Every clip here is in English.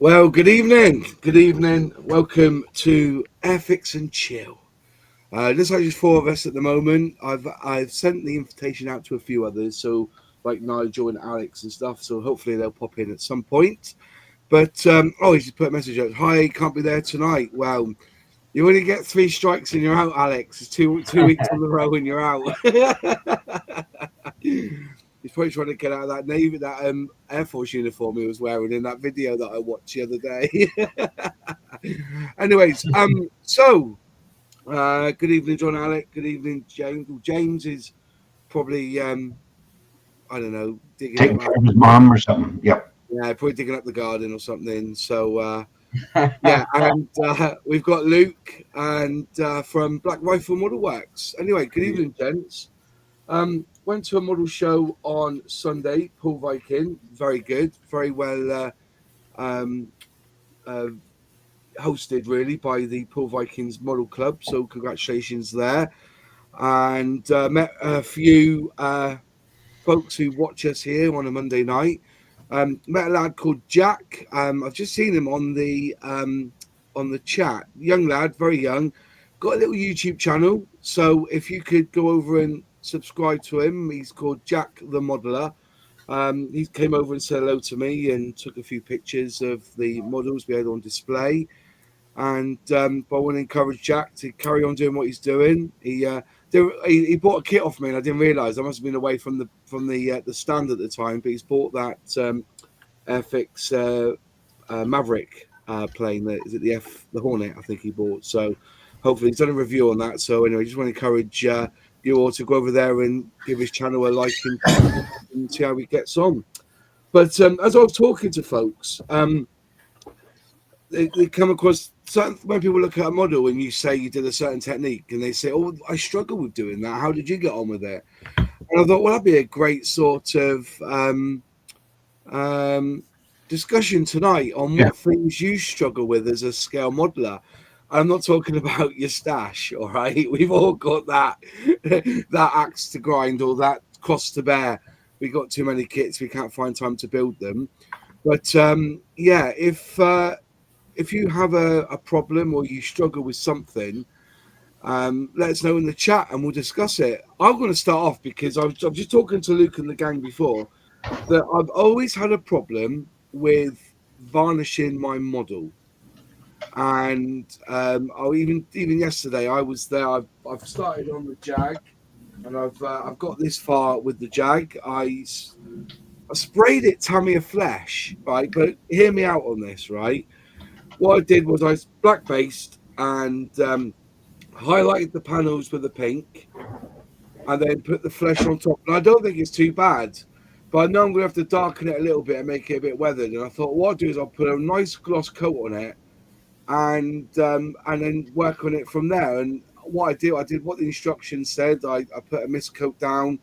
Well, good evening. Good evening. Welcome to Airfix and Chill. There's only just four of us at the moment. I've sent the invitation out to a few others, so like Nigel and Alex and stuff. So hopefully they'll pop in at some point. But he just put a message out. Hi, can't be there tonight. Well, you only get three strikes and you're out, Alex. It's two weeks on the row and you're out. He's probably trying to get out of that Navy, that Air Force uniform he was wearing in that video that I watched the other day. Anyways, good evening, John Alec. Good evening, James. Well, James is probably I don't know, digging Taking up care of his mom or something. Yep. yeah, probably digging up the garden or something. So yeah, and we've got Luke and from Black Rifle Model Works. Anyway, good evening, gents. Went to a model show on Sunday, Paul Viking. Very good, very well um, uh, hosted, really, by the Paul Vikings Model Club. So congratulations there. And met a few folks who watch us here on a Monday night. Met a lad called Jack. I've just seen him on the chat. Young lad, very young. Got a little YouTube channel. So if you could go over and subscribe to him, he's called Jack the Modeler. He came over and said hello to me and took a few pictures of the models we had on display. And but I want to encourage Jack to carry on doing what he's doing. He bought a kit off me, and I didn't realise I must have been away from the stand at the time. But he's bought that Airfix Maverick plane. Is it the Hornet? I think he bought. So hopefully he's done a review on that. So anyway, I just want to encourage you all to go over there and give his channel a like and see how he gets on. But as I was talking to folks, they come across certain when people look at a model and you say you did a certain technique and they say, "Oh, I struggle with doing that. How did you get on with it?" And I thought, well, that'd be a great sort of discussion tonight on Yeah. what things you struggle with as a scale modeler. I'm not talking about your stash, all right? We've all got that that axe to grind or that cross to bear. We got too many kits, we can't find time to build them. But yeah, if you have a problem or you struggle with something, let us know in the chat and we'll discuss it. I'm going to start off because I'm just talking to Luke and the gang before that I've always had a problem with varnishing my model. And even yesterday I was there. I've started on the Jag, and I've got this far with the Jag. I sprayed it Tamiya Flesh, right? But hear me out on this, right? What I did was I black based and highlighted the panels with the pink, and then put the flesh on top. And I don't think it's too bad, but I know I'm gonna have to darken it a little bit and make it a bit weathered. And I thought what I'll do is I'll put a nice gloss coat on it, and then work on it from there. And what I did what the instructions said. I put a mist coat down,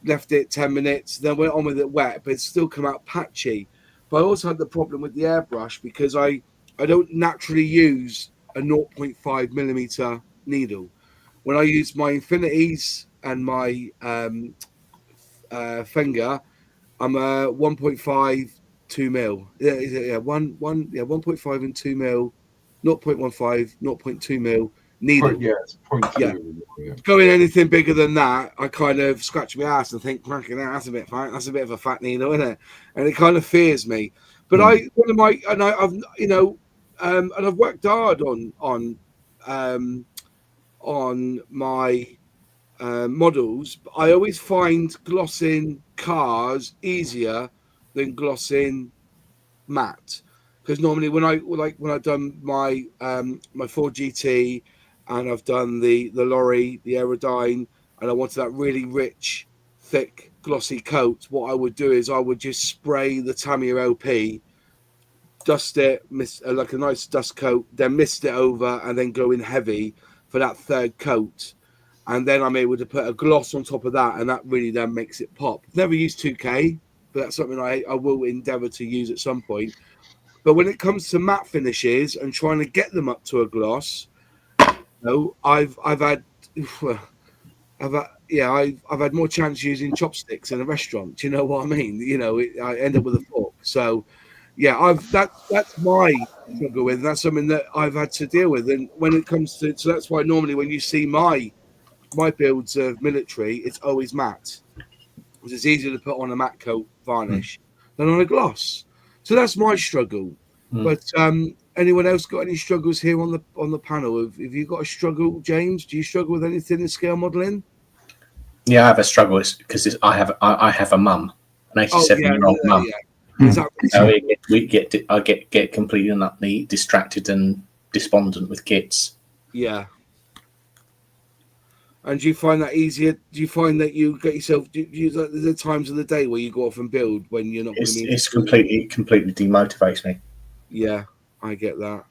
left it 10 minutes, then went on with it wet, but it's still come out patchy. But I also had the problem with the airbrush because I don't naturally use a 0.5 millimeter needle. When I use my infinities and my finger, I'm a 1.5, 2 mil. Yeah, 1.5 and 2 mil, 0.15, 0.2 mil needle. Yeah, it's point Yeah. two. Yeah. Going anything bigger than that, I kind of scratch my ass and think, that's a bit fat. That's a bit of a fat needle, isn't it? And it kind of fears me. But one of my, and I've, and I've worked hard on my models. But I always find glossing cars easier than glossing matte, because normally when I've done my Ford GT and I've done the lorry, the Aerodyne, and I wanted that really rich, thick, glossy coat, what I would do is I would just spray the Tamiya LP, dust it, like a nice dust coat, then mist it over, and then go in heavy for that third coat. And then I'm able to put a gloss on top of that, and that really then makes it pop. Never used 2K, but that's something I will endeavour to use at some point. But when it comes to matte finishes and trying to get them up to a gloss, I've had I've had more chance using chopsticks in a restaurant. Do you know what I mean? I end up with a fork. So yeah, that's my struggle with. That's something that I've had to deal with. And when it comes to, so that's why normally when you see my builds of military, it's always matte, because it's easier to put on a matte coat varnish than on a gloss. So that's my struggle. But anyone else got any struggles here on the panel? Have you got a struggle, James? Do you struggle with anything in scale modelling? Yeah, I have a struggle because I have a mum, an Oh yeah, 87-year-old mum. yeah. Is that So I get completely and utterly distracted and despondent with kits. yeah. And do you find that easier? Do you find that you get yourself? There's the times of the day where you go off and build when you're not going to be. It's completely demotivates me. Yeah, I get that.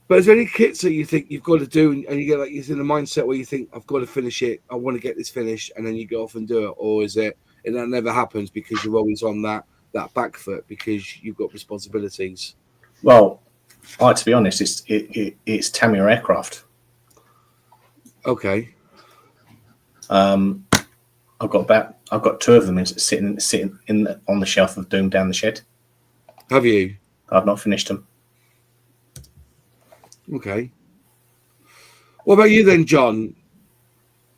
But is there any kits that you think you've got to do, and you get like you're in the mindset where you think I've got to finish it, I want to get this finished, and then you go off and do it, or is it and that never happens because you're always on that back foot because you've got responsibilities? Well, to be honest, it's Tamiya aircraft. Okay. I've got two of them sitting on the shelf of Doom down the shed. Have you? I've not finished them. Okay. What about you then, John?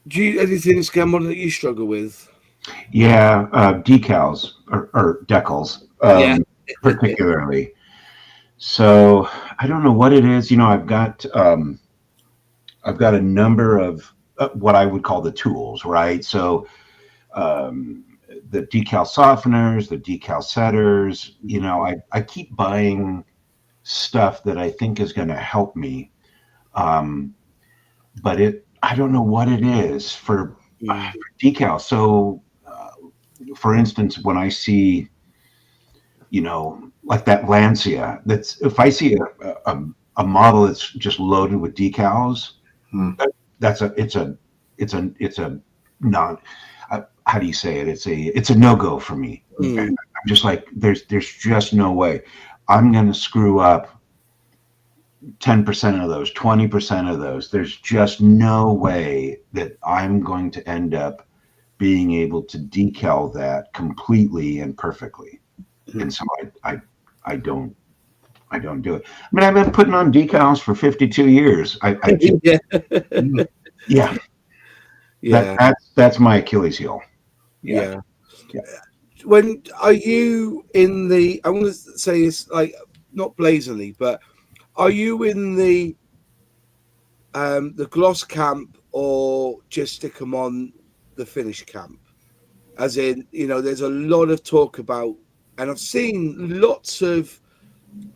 Do you anything in scale model that you struggle with? Yeah, decals or decals, particularly. So I don't know what it is. I've got a number of what I would call the tools, right? So the decal softeners, the decal setters. I keep buying stuff that I think is going to help me, but I don't know what it is for decal. So, for instance, when I see, like that Lancia, if I see a model that's just loaded with decals, it's a not. How do you say it? It's a no-go for me. I'm just like, there's just no way. I'm going to screw up 10% of those, 20% of those. There's just no way that I'm going to end up being able to decal that completely and perfectly. And so I don't do it. I mean, I've been putting on decals for 52 years. That's my Achilles heel. Yeah. When are you in the? I want to say it's like not blazingly, but are you in the gloss camp or just stick them on the finish camp? As in, there's a lot of talk about, and I've seen lots of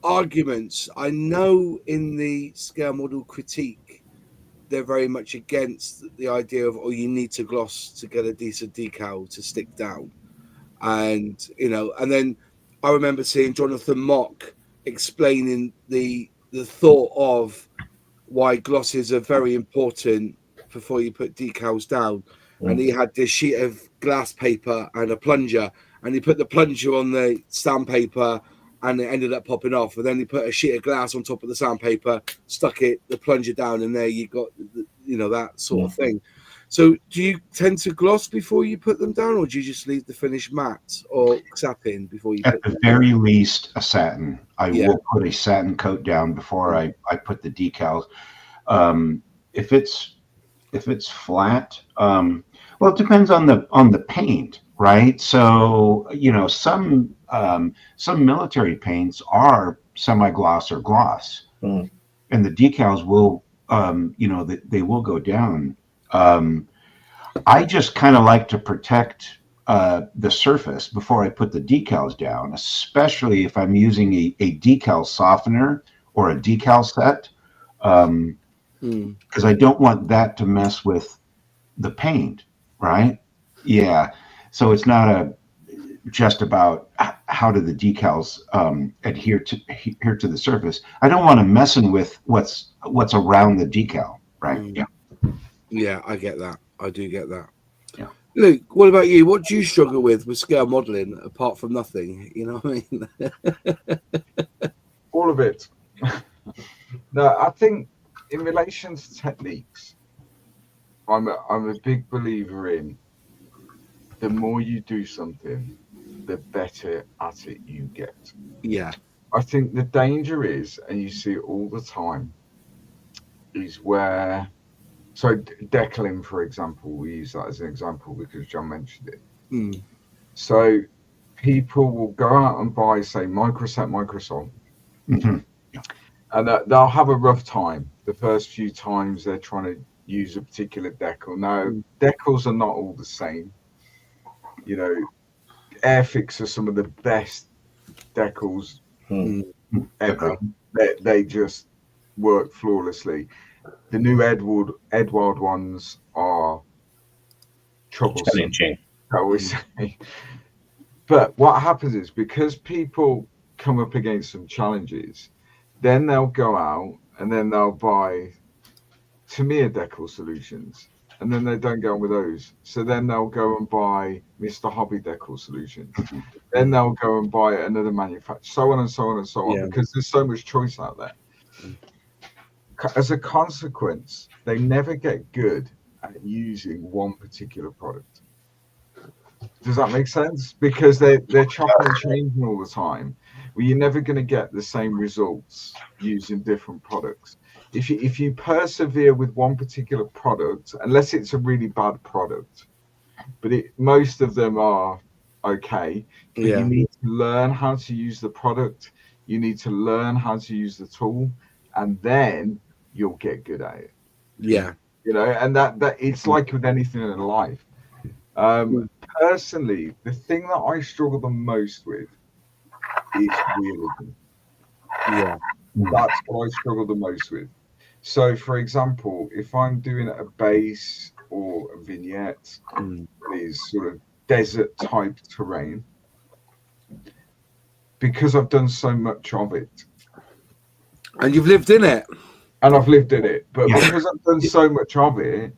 arguments. I know in the scale model critique, they're very much against the idea of, you need to gloss to get a decent decal to stick down. And and then I remember seeing Jonathan Mock explaining the thought of why glosses are very important before you put decals down. And he had this sheet of glass paper and a plunger, and he put the plunger on the sandpaper, and it ended up popping off. And then he put a sheet of glass on top of the sandpaper, stuck the plunger down, and there you got that sort of thing. So do you tend to gloss before you put them down, or do you just leave the finish matte or satin before you put them down? At the very least, a satin. I will put a satin coat down before I put the decals. If it's flat, well, it depends on the paint, right? So some military paints are semi-gloss or gloss, and the decals will they will go down. I just kind of like to protect the surface before I put the decals down, especially if I'm using a decal softener or a decal set, because I don't want that to mess with the paint, right? Yeah. So it's not just about how do the decals adhere to the surface. I don't want to messing with what's around the decal, right? Yeah, I get that. I do get that. Yeah. Luke, what about you? What do you struggle with scale modelling apart from nothing? You know what I mean? All of it. No, I think in relation to techniques, I'm a big believer in the more you do something, the better at it you get. Yeah. I think the danger is, and you see it all the time, is where, so deckling, for example, we use that as an example because John mentioned it. Mm. So people will go out and buy, say, microsol, Mm-hmm. and they'll have a rough time the first few times they're trying to use a particular decal. Now, decals are not all the same. You know, Airfix are some of the best decals ever. They just work flawlessly. The new Edward ones are troublesome, I always say. But what happens is, because people come up against some challenges, then they'll go out and then they'll buy Tamiya decal solutions, and then they don't go on with those. So then they'll go and buy Mr. Hobby decal solutions. Then they'll go and buy another manufacturer, so on and so on and so on, because there's so much choice out there. As a consequence, they never get good at using one particular product. Does that make sense? Because they're chopping and changing all the time. Well, you're never going to get the same results using different products. If you persevere with one particular product, unless it's a really bad product, but most of them are okay, but you need to learn how to use the product. You need to learn how to use the tool, and then you'll get good at it. Yeah. You know, and that it's like with anything in life. Personally, the thing that I struggle the most with is realism. Yeah. That's what I struggle the most with. So, for example, if I'm doing a base or a vignette, is sort of desert type terrain, because I've done so much of it. And you've lived in it. And I've lived in it. But because I've done so much of it,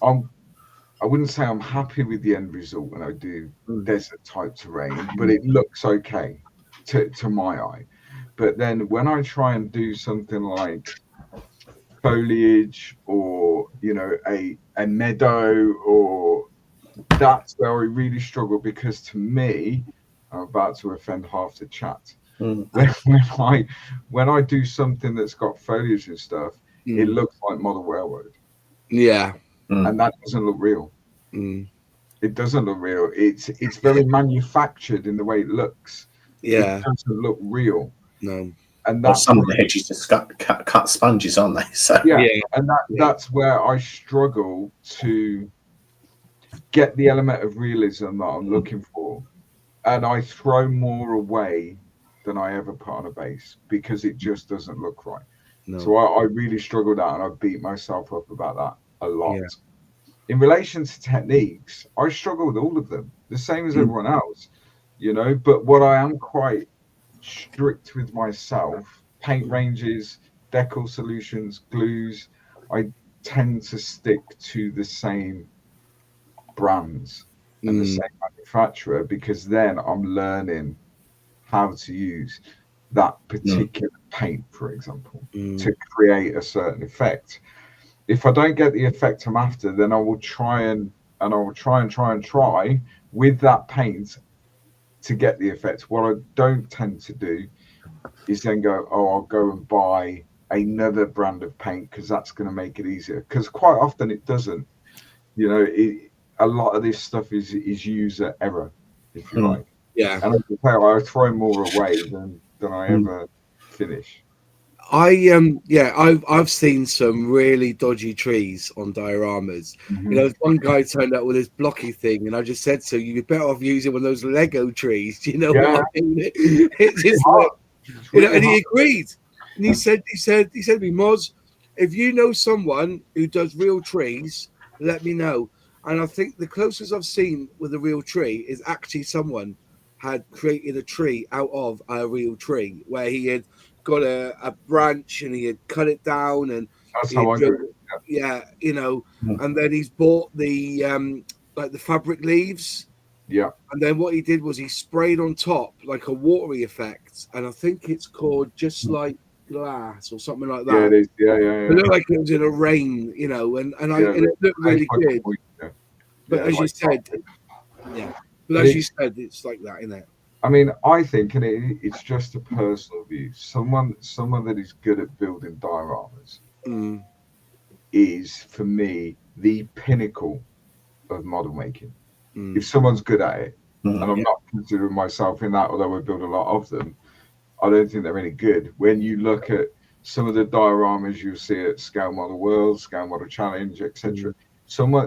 I wouldn't say I'm happy with the end result when I do desert type terrain, but it looks okay to my eye. But then when I try and do something like foliage or, you know, a meadow, or that's where I really struggle, because to me, I'm about to offend half the chat. When I do something that's got foliage and stuff, it looks like Model Railroad. Yeah. And that doesn't look real. It doesn't look real. It's very manufactured in the way it looks. Yeah. It doesn't look real. No. And that's some of the hedges just cut sponges, aren't they? So and that's where I struggle to get the element of realism that I'm looking for. And I throw more away than I ever put on a base, because it just doesn't look right. No. So I really struggled out, and I beat myself up about that a lot. Yeah. In relation to techniques, I struggle with all of them, the same as everyone else, you know. But what I am quite strict with myself, paint ranges, decal solutions, glues, I tend to stick to the same brands and the same manufacturer, because then I'm learning how to use that particular paint, for example, to create a certain effect. If I don't get the effect I'm after, then I will try with that paint to get the effect. What I don't tend to do is then go, I'll go and buy another brand of paint because that's going to make it easier. Because quite often it doesn't. You know, a lot of this stuff is user error, if you like. Yeah. And I throw more away than I ever finish. I've seen some really dodgy trees on dioramas. You know, one guy turned up with this blocky thing, and I just said, so you'd better off using one of those Lego trees. You know what I mean? It's just like, you know, and he agreed. And he said to me, Moz, if you know someone who does real trees, let me know. And I think the closest I've seen with a real tree is actually someone had created a tree out of a real tree, where he had got a branch and he had cut it down, and that's how I do it. Yeah, you know, and then he's bought the like the fabric leaves. Yeah. And then what he did was he sprayed on top like a watery effect, and I think it's called Just Like Glass or something like that. Yeah, it is. Yeah. It looked like it was in a rain, you know, and it looked really good. But as you said, but as you said, it's like that, isn't it? I mean, I think, and it's just a personal view. Someone that is good at building dioramas is, for me, the pinnacle of model making. If someone's good at it, and I'm not considering myself in that, although I build a lot of them, I don't think they're any good. When you look at some of the dioramas you'll see at Scale Model World, Scale Model Challenge, etc.,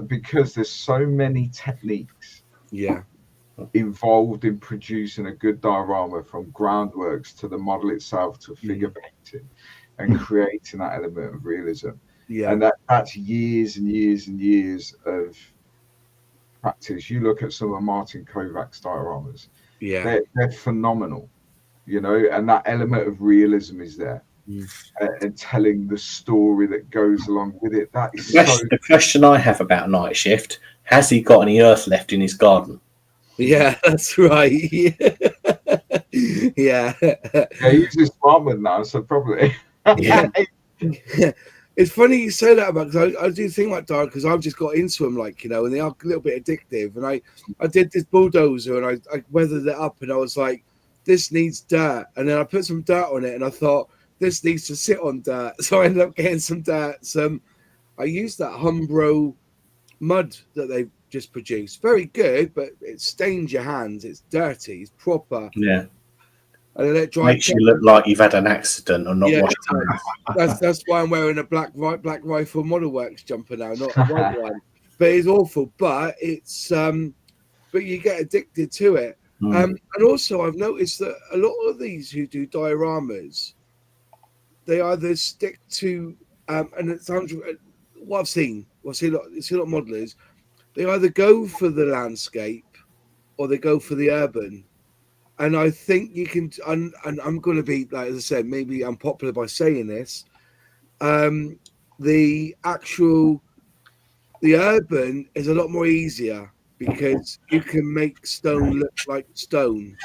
because there's so many techniques involved in producing a good diorama, from groundworks to the model itself to figure painting and creating that element of realism. And that's years and years and years of practice. You look at some of Martin Kovac's dioramas, they're phenomenal, you know, and that element of realism is there. And telling the story that goes along with it. That is the question I have about Night Shift: has he got any earth left in his garden? Yeah, that's right. Yeah, he's a smart one now, so probably. It's funny you say that about, because I do think like Dark, because I've just got into them, like, you know, and they are a little bit addictive. And I did this bulldozer and I weathered it up, and I was like, this needs dirt, and then I put some dirt on it, and I thought, this needs to sit on dirt. So I ended up getting some dirt. I used that Humbro mud that they've just produced. Very good, but it stains your hands. It's dirty. It's proper. Yeah. And then it makes you look like you've had an accident or not washed hands. That's why I'm wearing a Black Rifle Model Works jumper now, not a white one. But it's awful. But it's but you get addicted to it. And also I've noticed that a lot of these who do dioramas, they either stick to, and it sounds, what I've seen, I see a lot of modelers, they either go for the landscape or they go for the urban. And I think you can, and I'm going to be, like, as I said, maybe unpopular by saying this, the urban is a lot more easier because you can make stone look like stone.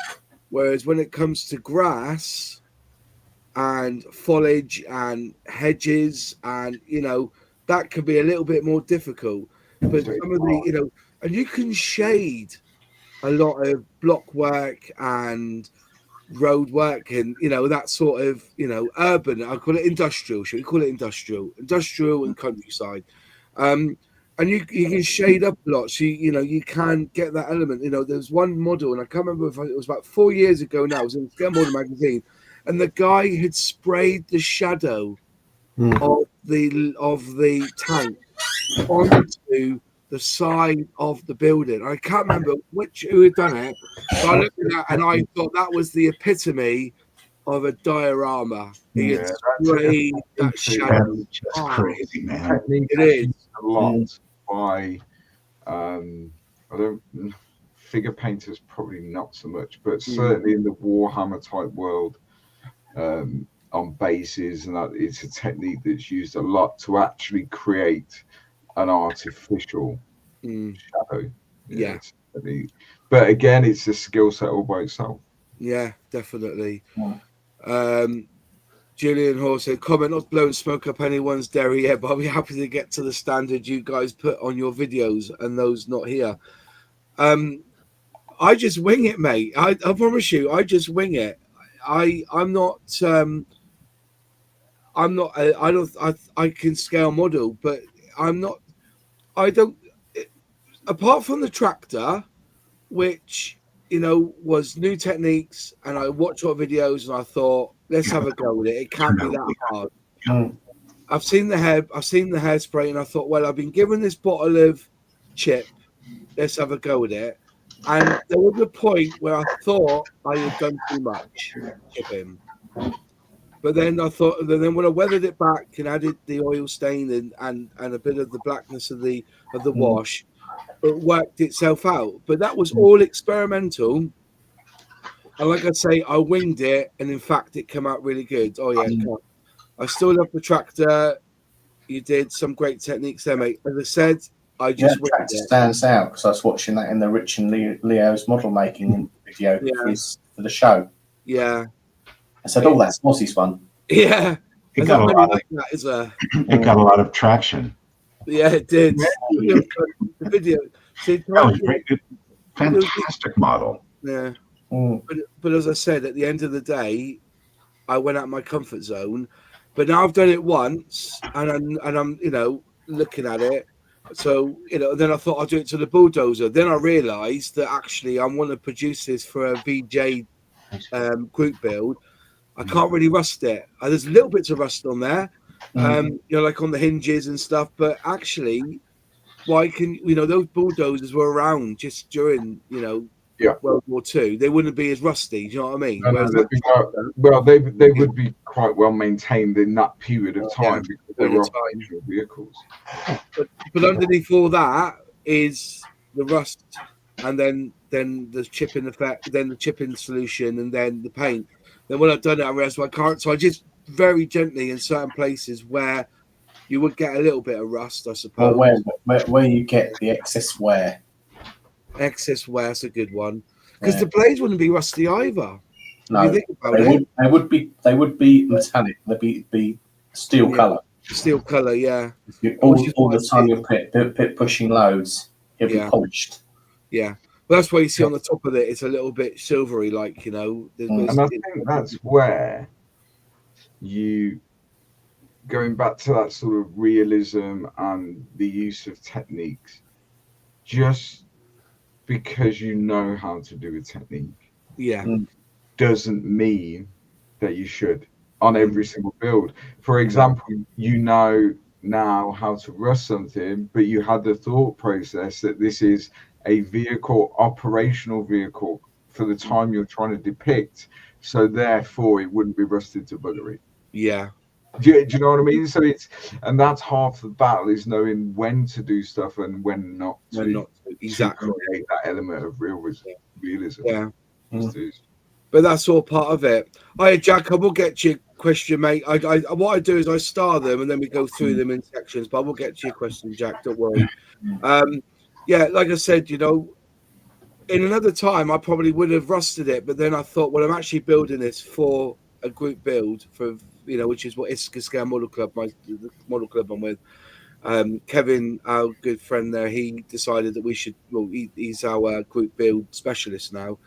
Whereas when it comes to grass and foliage and hedges, and, you know, that could be a little bit more difficult. But some of the, you know, and you can shade a lot of block work and road work and, you know, that sort of, you know, urban. I call it industrial. Should we call it industrial and countryside? And you can shade up a lot, so you know you can get that element. You know, there's one model, and I can't remember if it was about 4 years ago now. It was in Scale Model magazine, and the guy had sprayed the shadow of the tank onto the side of the building. I can't remember who had done it, but I looked at that and I thought that was the epitome of a diorama. He had sprayed that shadow. That's crazy, man. It is a lot by I don't figure painters, probably not so much, but certainly in the Warhammer type world, on bases, and that it's a technique that's used a lot to actually create an artificial shadow. Yeah. But again, it's a skill set all by itself. Yeah, definitely. Julian Hall said, comment, not blowing smoke up anyone's dairy yet, but I'll be happy to get to the standard you guys put on your videos and those not here. I just wing it, mate. I promise you, I just wing it. I can scale model, but apart from the tractor, which, you know, was new techniques, and I watched our videos and I thought, let's have a go with it. It can't be that hard. I've seen the hairspray, and I thought, well, I've been given this bottle of chip. Let's have a go with it. And there was a point where I thought I had done too much chipping. But then I thought, then when I weathered it back and added the oil stain and a bit of the blackness of the wash, it worked itself out. But that was all experimental. And like I say, I winged it, and in fact, it came out really good. Oh yeah, I still love the tractor. You did some great techniques there, mate. As I said, I just the tractor stands out because I was watching that in the Rich and Leo's model making video for the show. Yeah, I said, "Oh, that's Mossie's one." Yeah, it got a lot of it got a lot of traction. Yeah, it did. The video, that was great. Fantastic model. Yeah. But as I said, at the end of the day, I went out of my comfort zone. But now I've done it once, and I'm looking at it. So then I thought I'd do it to the bulldozer. Then I realised that actually I want to produce this for a VJ group build. I can't really rust it. There's little bits of rust on there, like on the hinges and stuff. But actually, why can those bulldozers were around just during World War II? They wouldn't be as rusty. Do you know what I mean? No, they would be quite well maintained in that period of time because they were operational vehicles. But underneath all that is the rust, and then the chipping effect, then the chipping solution, and then the paint. Then when I've done it, I realized I can't. So I just very gently in certain places where you would get a little bit of rust, I suppose. Well, where you get the excess wear. Excess wear's a good one because the blades wouldn't be rusty either. No, they would be metallic. They'd be steel color. Steel color, yeah. All the time you're pushing loads, it'll be polished. Yeah. Well, that's why you see on the top of it, it's a little bit silvery, like, And I think that's where you, going back to that sort of realism and the use of techniques, just because you know how to do a technique doesn't mean that you should on every single build. For example, you know now how to rust something, but you had the thought process that this is a operational vehicle for the time you're trying to depict, so therefore it wouldn't be rusted to buggery. Yeah. Do you know what I mean? So that's half the battle, is knowing when to do stuff and when not to. Exactly. To create that element of realism. Yeah. But that's all part of it. Hi, Jack. I will get to your question, mate. What I do is I star them and then we go through them in sections. But I will get to your question, Jack. Don't worry. Like I said, in another time I probably would have rusted it, but then I thought, well, I'm actually building this for a group build for which is what Issachar Scale Model Club, the model club I'm with. Kevin, our good friend there, he decided that we should. Well, he's our group build specialist now. And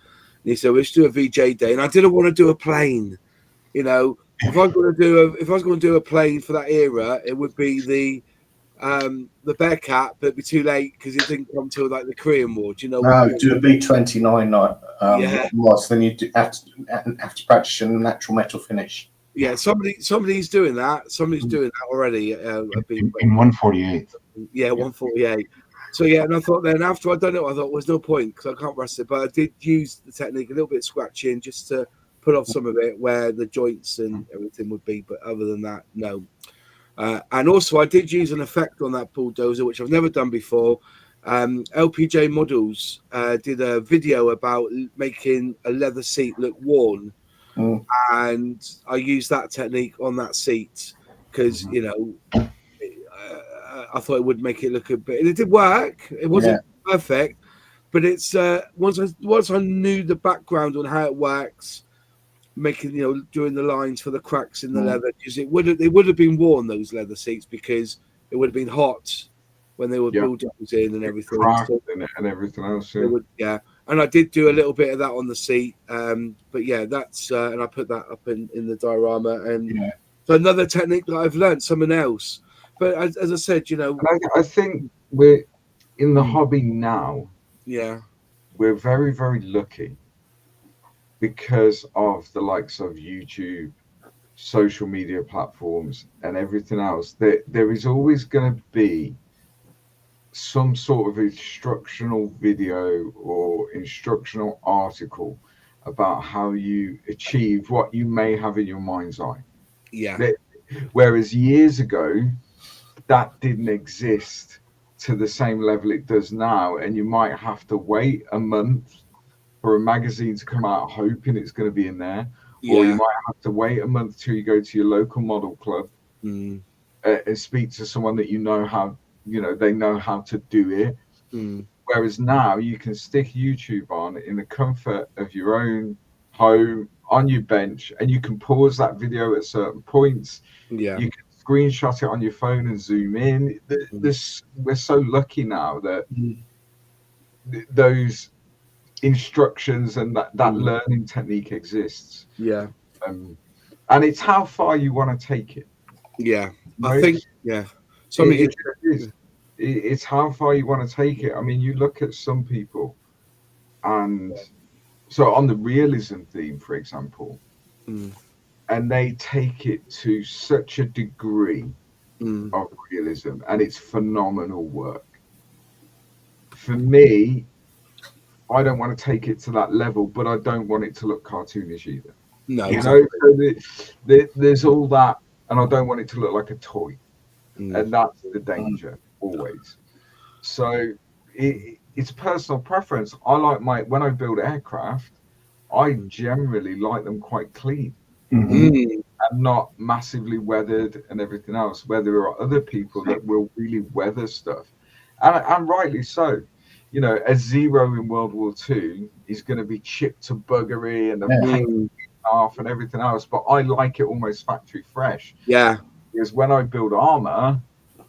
he said we should do a VJ day, and I didn't want to do a plane. If I was going to do a plane for that era, it would be the Bearcat, but it'd be too late because it didn't come till like the Korean War. Do you know? No, do a B29 was. Then you have to practice in natural metal finish. Yeah, somebody's doing that. Somebody's doing that already. In 148. Yeah, 148. So and I thought then after I'd done it, I thought well, there's no point because I can't rust it. But I did use the technique, a little bit of scratching, just to put off some of it where the joints and everything would be. But other than that, no. And also I did use an effect on that bulldozer, which I've never done before. LPJ Models did a video about making a leather seat look worn. And I used that technique on that seat because I thought it would make it look a bit. It did work. It wasn't perfect, but it's once I knew the background on how it works, making doing the lines for the cracks in the leather, because they would have been worn, those leather seats, because it would have been hot when they were bulldozing and everything. And everything else. And I did do a little bit of that on the seat, but that's and I put that up in the diorama, and so another technique that I've learned, someone else. But as I said, I think we're in the hobby now. Yeah, we're very, very lucky because of the likes of YouTube, social media platforms, and everything else. There is always going to be some sort of instructional video or instructional article about how you achieve what you may have in your mind's eye. Whereas years ago, that didn't exist to the same level it does now, and you might have to wait a month for a magazine to come out hoping it's going to be in there, or you might have to wait a month till you go to your local model club and speak to someone that they know how to do it. Whereas now you can stick YouTube on in the comfort of your own home on your bench, and you can pause that video at certain points. You can screenshot it on your phone and zoom in. We're so lucky now that those instructions and that learning technique exists. Yeah. And it's how far you want to take it. Yeah. Right? I think, yeah. Somebody it's how far you want to take it. I mean, you look at some people, and so on the realism theme, for example, and they take it to such a degree of realism, and it's phenomenal work. For me, I don't want to take it to that level, but I don't want it to look cartoonish either. No, you know, so there's all that, and I don't want it to look like a toy, and that's the danger always. So it's personal preference. I like when I build aircraft, I generally like them quite clean and not massively weathered and everything else. Where there are other people that will really weather stuff, and rightly so. You know, a Zero in World War II is going to be chipped to buggery and the paint off and everything else, but I like it almost factory fresh. Yeah. Because when I build armor,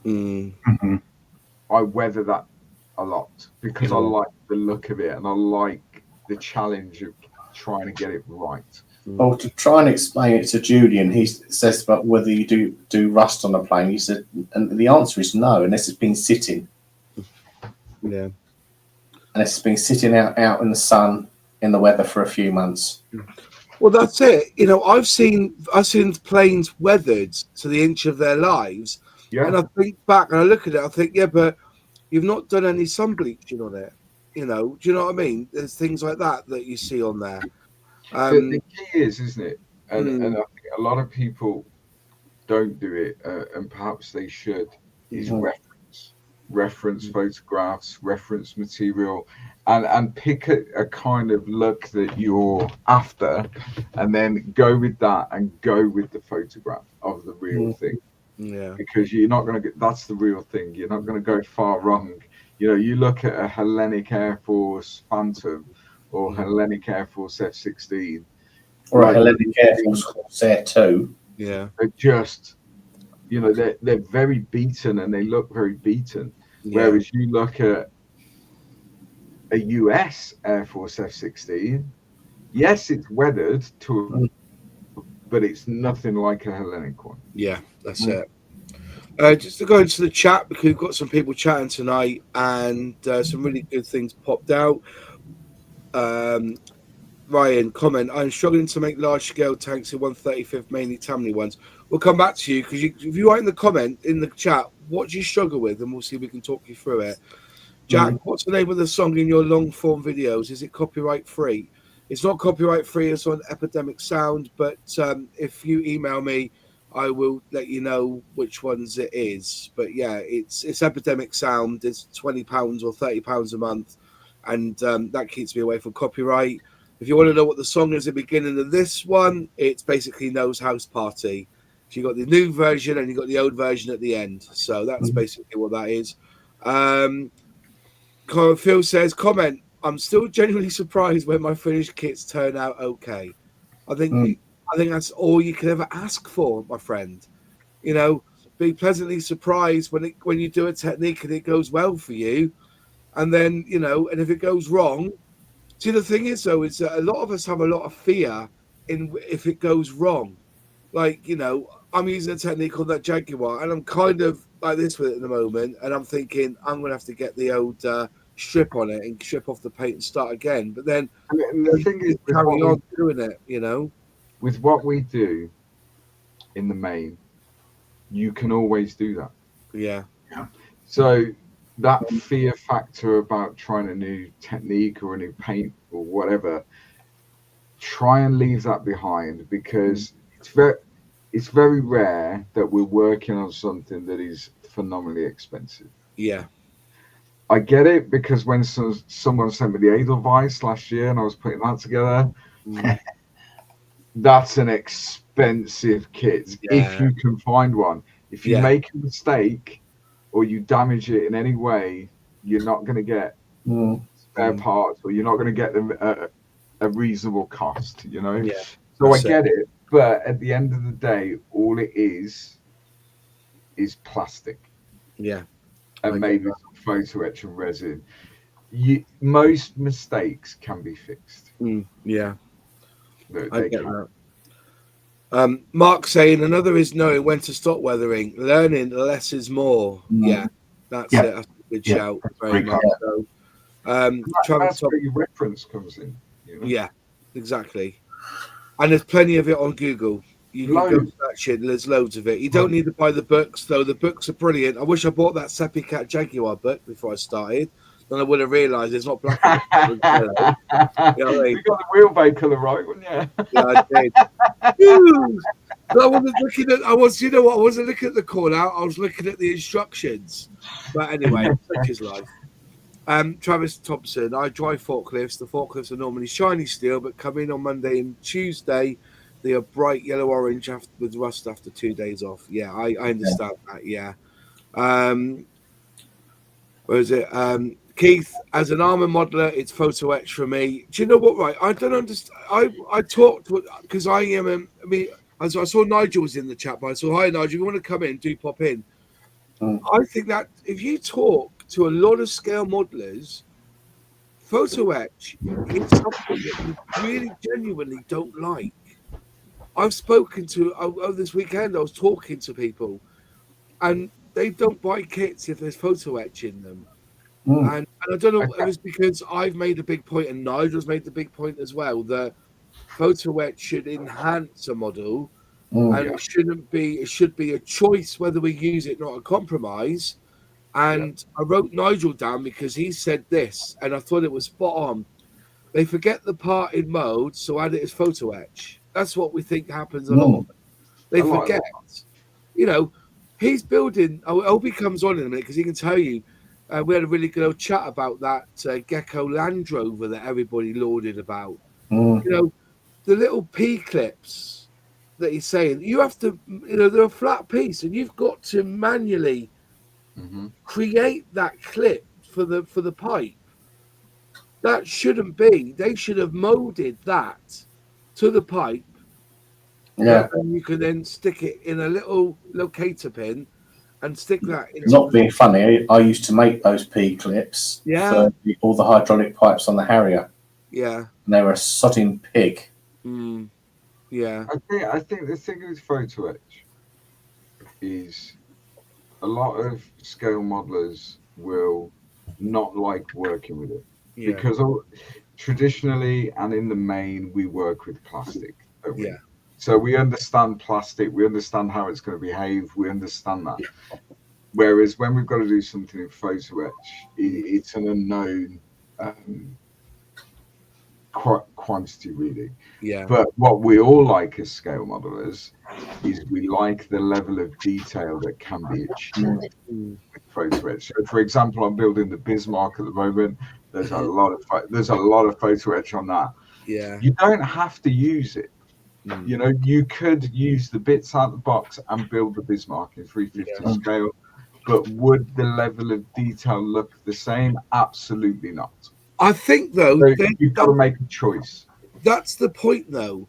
I weather that a lot because I like the look of it and I like the challenge of trying to get it right. Well, to try and explain it to Julian, he says about whether you do rust on a plane. He said, and the answer is no, unless it's been sitting. Yeah. Unless it's been sitting out in the sun in the weather for a few months. Well, that's it. You know, I've seen planes weathered to the inch of their lives, and I think back and I look at it, I think, yeah, but you've not done any sun bleaching on it. You know, do you know what I mean? There's things like that you see on there. The key is, isn't it? And I think a lot of people don't do it, and perhaps they should. Is reference photographs, reference material, and pick a kind of look that you're after, and then go with that and go with the photograph of the real thing. Yeah, because you're not going to get, that's the real thing. You're not going to go far wrong. You know, you look at a Hellenic Air Force Phantom or Hellenic Air Force F-16 or a Hellenic Air Force Corsair 2. Yeah, they're just, you know, they're very beaten and they look very beaten. Whereas you look at a US Air Force F-16, yes, it's weathered but it's nothing like a Hellenic one. Yeah, that's it. Just to go into the chat, because we've got some people chatting tonight and some really good things popped out. Ryan, comment, I'm struggling to make large-scale tanks in 135th, mainly Tammany ones. We'll come back to you, because if you write in the comment, in the chat, what do you struggle with, and we'll see if we can talk you through it. Jack, what's the name of the song in your long-form videos? Is it copyright-free? It's not copyright-free, it's on Epidemic Sound, but if you email me, I will let you know which ones it is. But yeah, it's Epidemic Sound. It's £20 or £30 a month, and that keeps me away from copyright. If you want to know what the song is at the beginning of this one, it's basically No's House Party. So you got the new version and you got the old version at the end. So that's basically what that is. Phil says, comment, I'm still genuinely surprised when my finished kits turn out okay. I think that's all you can ever ask for, my friend. You know, be pleasantly surprised when you do a technique and it goes well for you. And then, you know, and if it goes wrong, see, the thing is, though, is that a lot of us have a lot of fear in if it goes wrong. Like, you know, I'm using a technique called that Jaguar, and I'm kind of like this with it at the moment. And I'm thinking I'm going to have to get the old strip on it and strip off the paint and start again. But then the thing is, carry on doing it, you know. With what we do in the main, you can always do that. Yeah. So that fear factor about trying a new technique or a new paint or whatever, try and leave that behind, because it's very rare that we're working on something that is phenomenally expensive. Yeah. I get it, because when someone sent me the Edelweiss last year and I was putting that together, that's an expensive kit. If you can find one. If you make a mistake or you damage it in any way, you're not going to get spare parts, or you're not going to get them at a reasonable cost, you know. So I get it, but at the end of the day, all it is plastic. And maybe some photo etch and resin. most mistakes can be fixed. Yeah, I They get can. that. Mark saying another is knowing when to stop weathering. Learning less is more. Yeah, that's Yeah. it. That's a good Yeah. shout. Very Great much so. Travis, That's where your reference comes in. You know? yeah, exactly. And there's plenty of it on Google. You can go Loads. search it. There's loads of it. You don't need to buy the books, though. The books are brilliant. I wish I bought that Seppi Cat Jaguar book before I started. Then I would have realised it's not black and white. It's yellow. You know what I mean? You got the wheelbase colour right, wouldn't you? Yeah, I did. Woo! But I wasn't looking at. I was. You know what? I wasn't looking at the call out. I was looking at the instructions. But anyway, such is life. Travis Thompson. I drive forklifts. The forklifts are normally shiny steel, but come in on Monday and Tuesday. They are bright yellow orange with rust after 2 days off. Yeah, I understand that. Yeah. Where is it? Keith, as an armor modeler, it's photo etch for me. Do you know what? Right, I don't understand. I talked because I am. I mean, I saw Nigel was in the chat, but I saw, hi Nigel, if you want to come in, do pop in. I think that if you talk to a lot of scale modelers, photo etch is something that you really genuinely don't like. I've spoken to over this weekend. I was talking to people, and they don't buy kits if there's photo etch in them. And I don't know if it's because I've made a big point and Nigel's made the big point as well that photo etch should enhance a model, and it shouldn't be. It should be a choice whether we use it, not a compromise. And I wrote Nigel down because he said this, and I thought it was spot on. They forget the part in mode, so add it as photo etch. That's what we think happens a lot. They forget. You know, he's building. I hope he comes on in a minute because he can tell you. We had a really good old chat about that Gecko Land Rover that everybody lauded about. You know, the little P clips that he's saying. You have to, you know, they're a flat piece, and you've got to manually create that clip for the pipe. That shouldn't be. They should have molded that to the pipe. Yeah. And you can then stick it in a little locator pin and stick that in. Not being funny, I used to make those P clips for all the hydraulic pipes on the Harrier. Yeah. And they were a sodding pig. Yeah. I think the thing with photo etch is a lot of scale modelers will not like working with it because traditionally and in the main we work with plastic. Yeah. So we understand plastic, we understand how it's going to behave, we understand that. Whereas when we've got to do something in photo etch, it's an unknown quantity really. Yeah. But what we all like as scale modelers is we like the level of detail that can be achieved with photo etch. So for example, I'm building the Bismarck at the moment. There's a lot of photo etch on that. Yeah. You don't have to use it. You know, you could use the bits out of the box and build the Bismarck in 350 scale, but would the level of detail look the same? Absolutely not. I think though you've got to make a choice. That's the point though,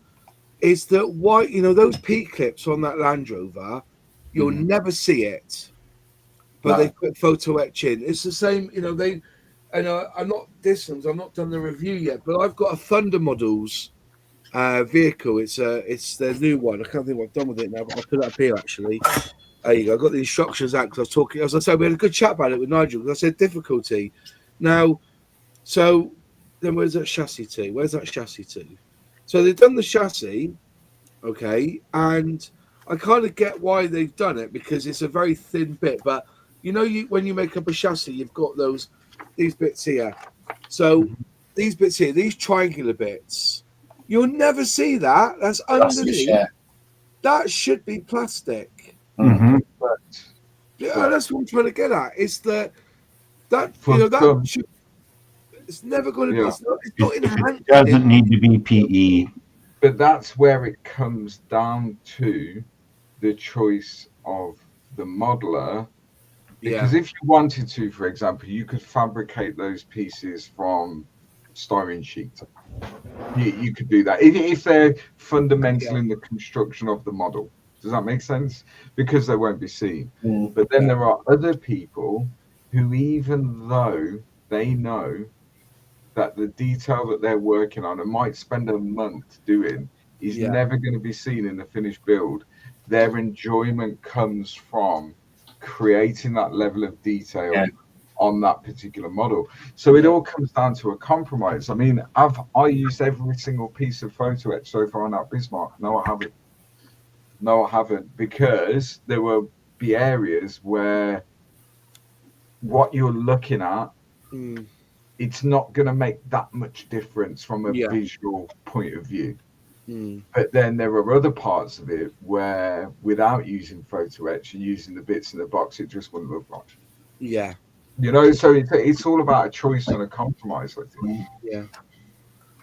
is that why, you know, those P clips on that Land Rover, you'll never see it, but they put photo etch in. It's the same, you know. I'm not distance. I've not done the review yet, but I've got a Thunder Models vehicle. It's the new one. I can't think what I've done with it now, but I'll put it up here actually. There you go. I got the instructions out because I was talking. As I said, we had a good chat about it with Nigel because I said difficulty. Now, so then where's that chassis to? Where's that chassis to? So they've done the chassis, okay, and I kind of get why they've done it because it's a very thin bit. But you know, when you make up a chassis, you've got these bits here. So these bits here, these triangular bits. You'll never see that. That's underneath. That should be plastic. Yeah, that's what I'm trying to get at. It's that you know that should, it's never going to be. It's not enhanced. It doesn't need to be PE. But that's where it comes down to the choice of the modeler. Because if you wanted to, for example, you could fabricate those pieces from styrene sheet. You could do that if they're fundamental in the construction of the model. Does that make sense? Because they won't be seen. But then there are other people who, even though they know that the detail that they're working on and might spend a month doing is never going to be seen in the finished build. Their enjoyment comes from creating that level of detail on that particular model. So it all comes down to a compromise. I mean, I used every single piece of photo etch so far on that Bismarck. No, I haven't. No, I haven't, because there will be areas where what you're looking at, it's not going to make that much difference from a visual point of view. But then there are other parts of it where, without using photo etch and using the bits in the box, it just wouldn't look right. Yeah. You know, so it's all about a choice and a compromise, I think. Yeah.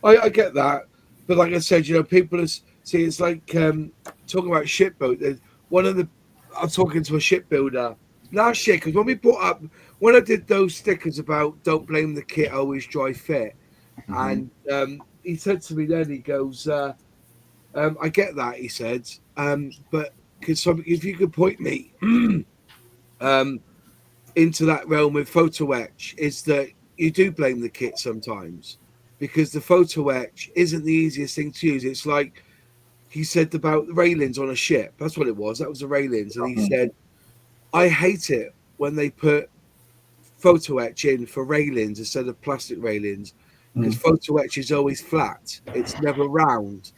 I get that. But like I said, you know, people see, it's like talking about shipboat. I'm talking to a shipbuilder last year, because when I did those stickers about don't blame the kit, always dry fit, and he said to me then, he goes, I get that, he said, but if you could point me into that realm with photo etch, is that you do blame the kit sometimes, because the photo etch isn't the easiest thing to use. It's like he said about the railings on a ship. That's what it was. That was the railings. And he said, I hate it when they put photo etch in for railings instead of plastic railings, because photo etch is always flat. It's never round.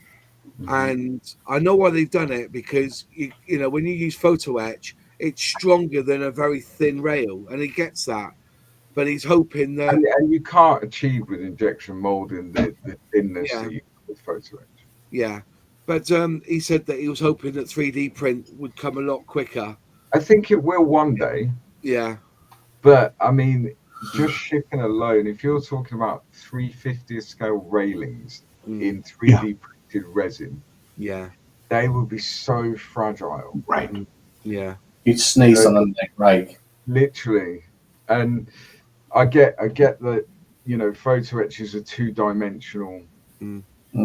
And I know why they've done it, because you know, when you use photo etch, it's stronger than a very thin rail, and he gets that. But he's hoping that, and you can't achieve with injection molding the thinness that you get with photo etch. Yeah, but he said that he was hoping that 3D print would come a lot quicker. I think it will one day. Yeah, but I mean, just shipping alone, if you're talking about 350th scale railings in 3D printed resin, they will be so fragile. Right. Yeah. You'd sneeze on them, they break. Literally. And I get that, you know, photo etch is a two-dimensional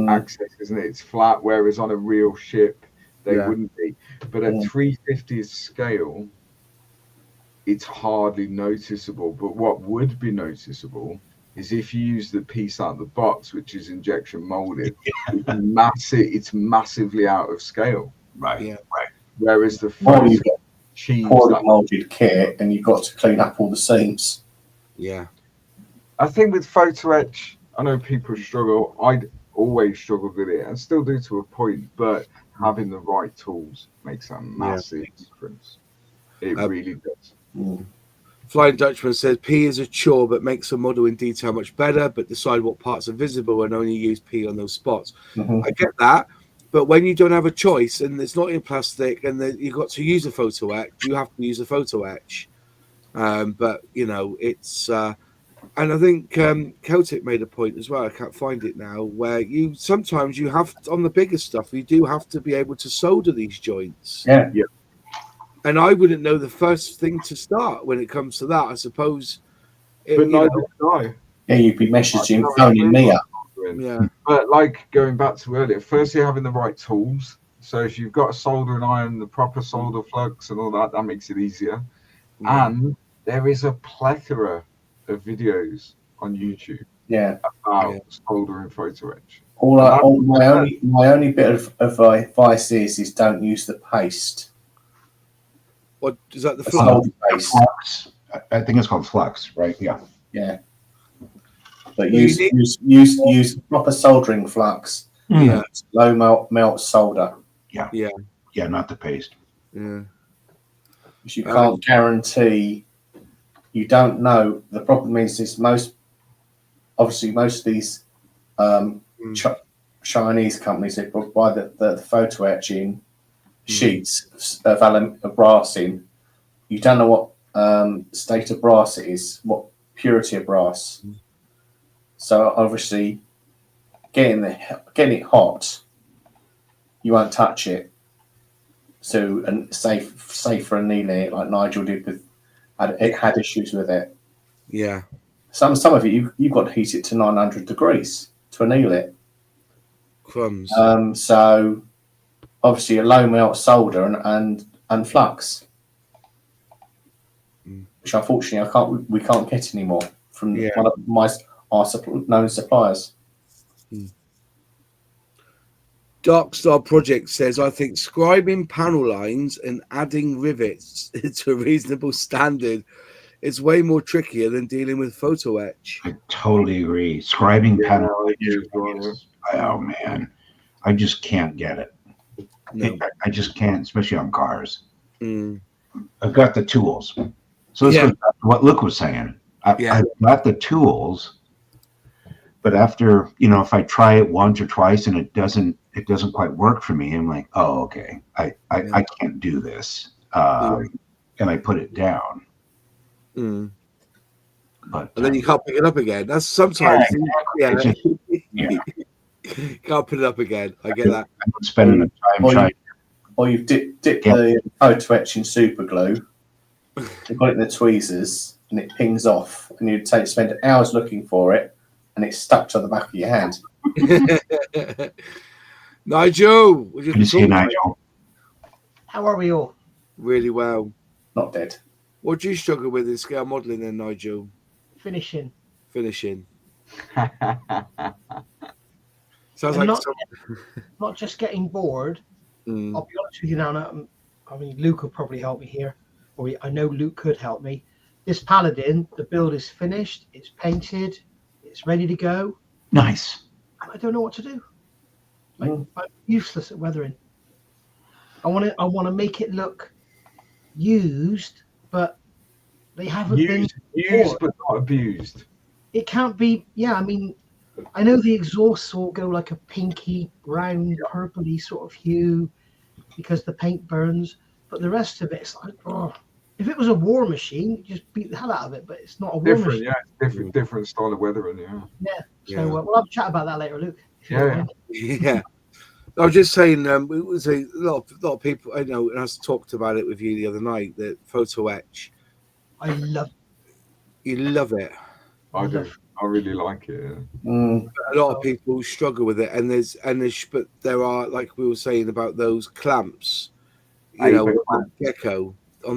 access, isn't it? It's flat, whereas on a real ship they wouldn't be. But at 350th scale, it's hardly noticeable. But what would be noticeable is if you use the piece out of the box, which is injection molded, it's massively out of scale. Right. Yeah. Right. Whereas the poorly molded kit, and you've got to clean up all the seams. Yeah. I think with photo etch, I know people struggle. I'd always struggled with it and still do to a point, but having the right tools makes a massive difference. It really does. Flying Dutchman says P is a chore, but makes the model in detail much better, but decide what parts are visible and only use P on those spots. I get that. But when you don't have a choice and it's not in plastic and you've got to use a photo etch, you have to use a photo etch. But, you know, it's... and I think Celtic made a point as well, I can't find it now, where sometimes you have, on the bigger stuff, you do have to be able to solder these joints. Yeah. And I wouldn't know the first thing to start when it comes to that, I suppose. But neither would I. Yeah, you'd be messaging, phoning me up. Yeah. But like going back to earlier, firstly having the right tools. So if you've got a soldering iron, the proper solder flux and all that, that makes it easier. And there is a plethora of videos on YouTube about soldering photo etch. My only bit of advice is don't use the paste. What is that? The flux? I think it's called flux, right? Yeah. Yeah. But use proper soldering flux. Yeah. Low melt solder. Yeah. Yeah. Yeah, not the paste. Yeah. Because you can't guarantee. You don't know. The problem is most of these Chinese companies, they buy the photo etching sheets of brass in. You don't know what state of brass it is, what purity of brass. So obviously, getting it hot, you won't touch it. So and safe for annealing it, like Nigel did with. It had issues with it. Yeah. Some of it you've got to heat it to 900 degrees to anneal it. Crumbs. So obviously a low melt solder and flux, which unfortunately we can't get anymore from our known suppliers. Darkstar Project says, I think scribing panel lines and adding rivets to a reasonable standard is way more trickier than dealing with photo etch. I totally agree. Scribing Yeah, panel. I agree as well, Oh man, I just can't get it. No. I just can't, especially on cars. Mm. I've got the tools. So this Yeah. goes back to what Luke was saying. I've got the tools, but after, if I try it once or twice and it doesn't quite work for me, I'm like, oh, okay, I can't do this. And I put it down. Mm. But And then you can't pick it up again. That's sometimes, can't put it up again. I get that. I'm spending the time trying. Or you've dipped the photo etch in super glue, you've got it in the tweezers, and it pings off, and you spend hours looking for it, and it's stuck to the back of your hand. Nigel, Good to see you, Nigel. How are we all? Really well. Not dead. What do you struggle with in scale modelling then, Nigel? Finishing. Sounds And like not just getting bored. I'll be honest with you now. I mean, Luke will probably help me here, or I know Luke could help me. This Paladin, the build is finished. It's painted. It's ready to go. Nice. And I don't know what to do. I'm useless at weathering. I want to make it look used, but they haven't been used but not abused. It can't be. Yeah, I mean, I know the exhausts will go like a pinky, brown, purpley sort of hue because the paint burns, but the rest of it's like, if it was a war machine, you just beat the hell out of it. But it's not a war machine. Different style of weathering. So we'll have a chat about that later, Luke. Yeah. I was just saying, it was a lot of people I know, and I talked about it with you the other night. That photo etch, I love. You love it. I do. I really like it. A lot of people struggle with it, and but there are, like we were saying about those clamps, on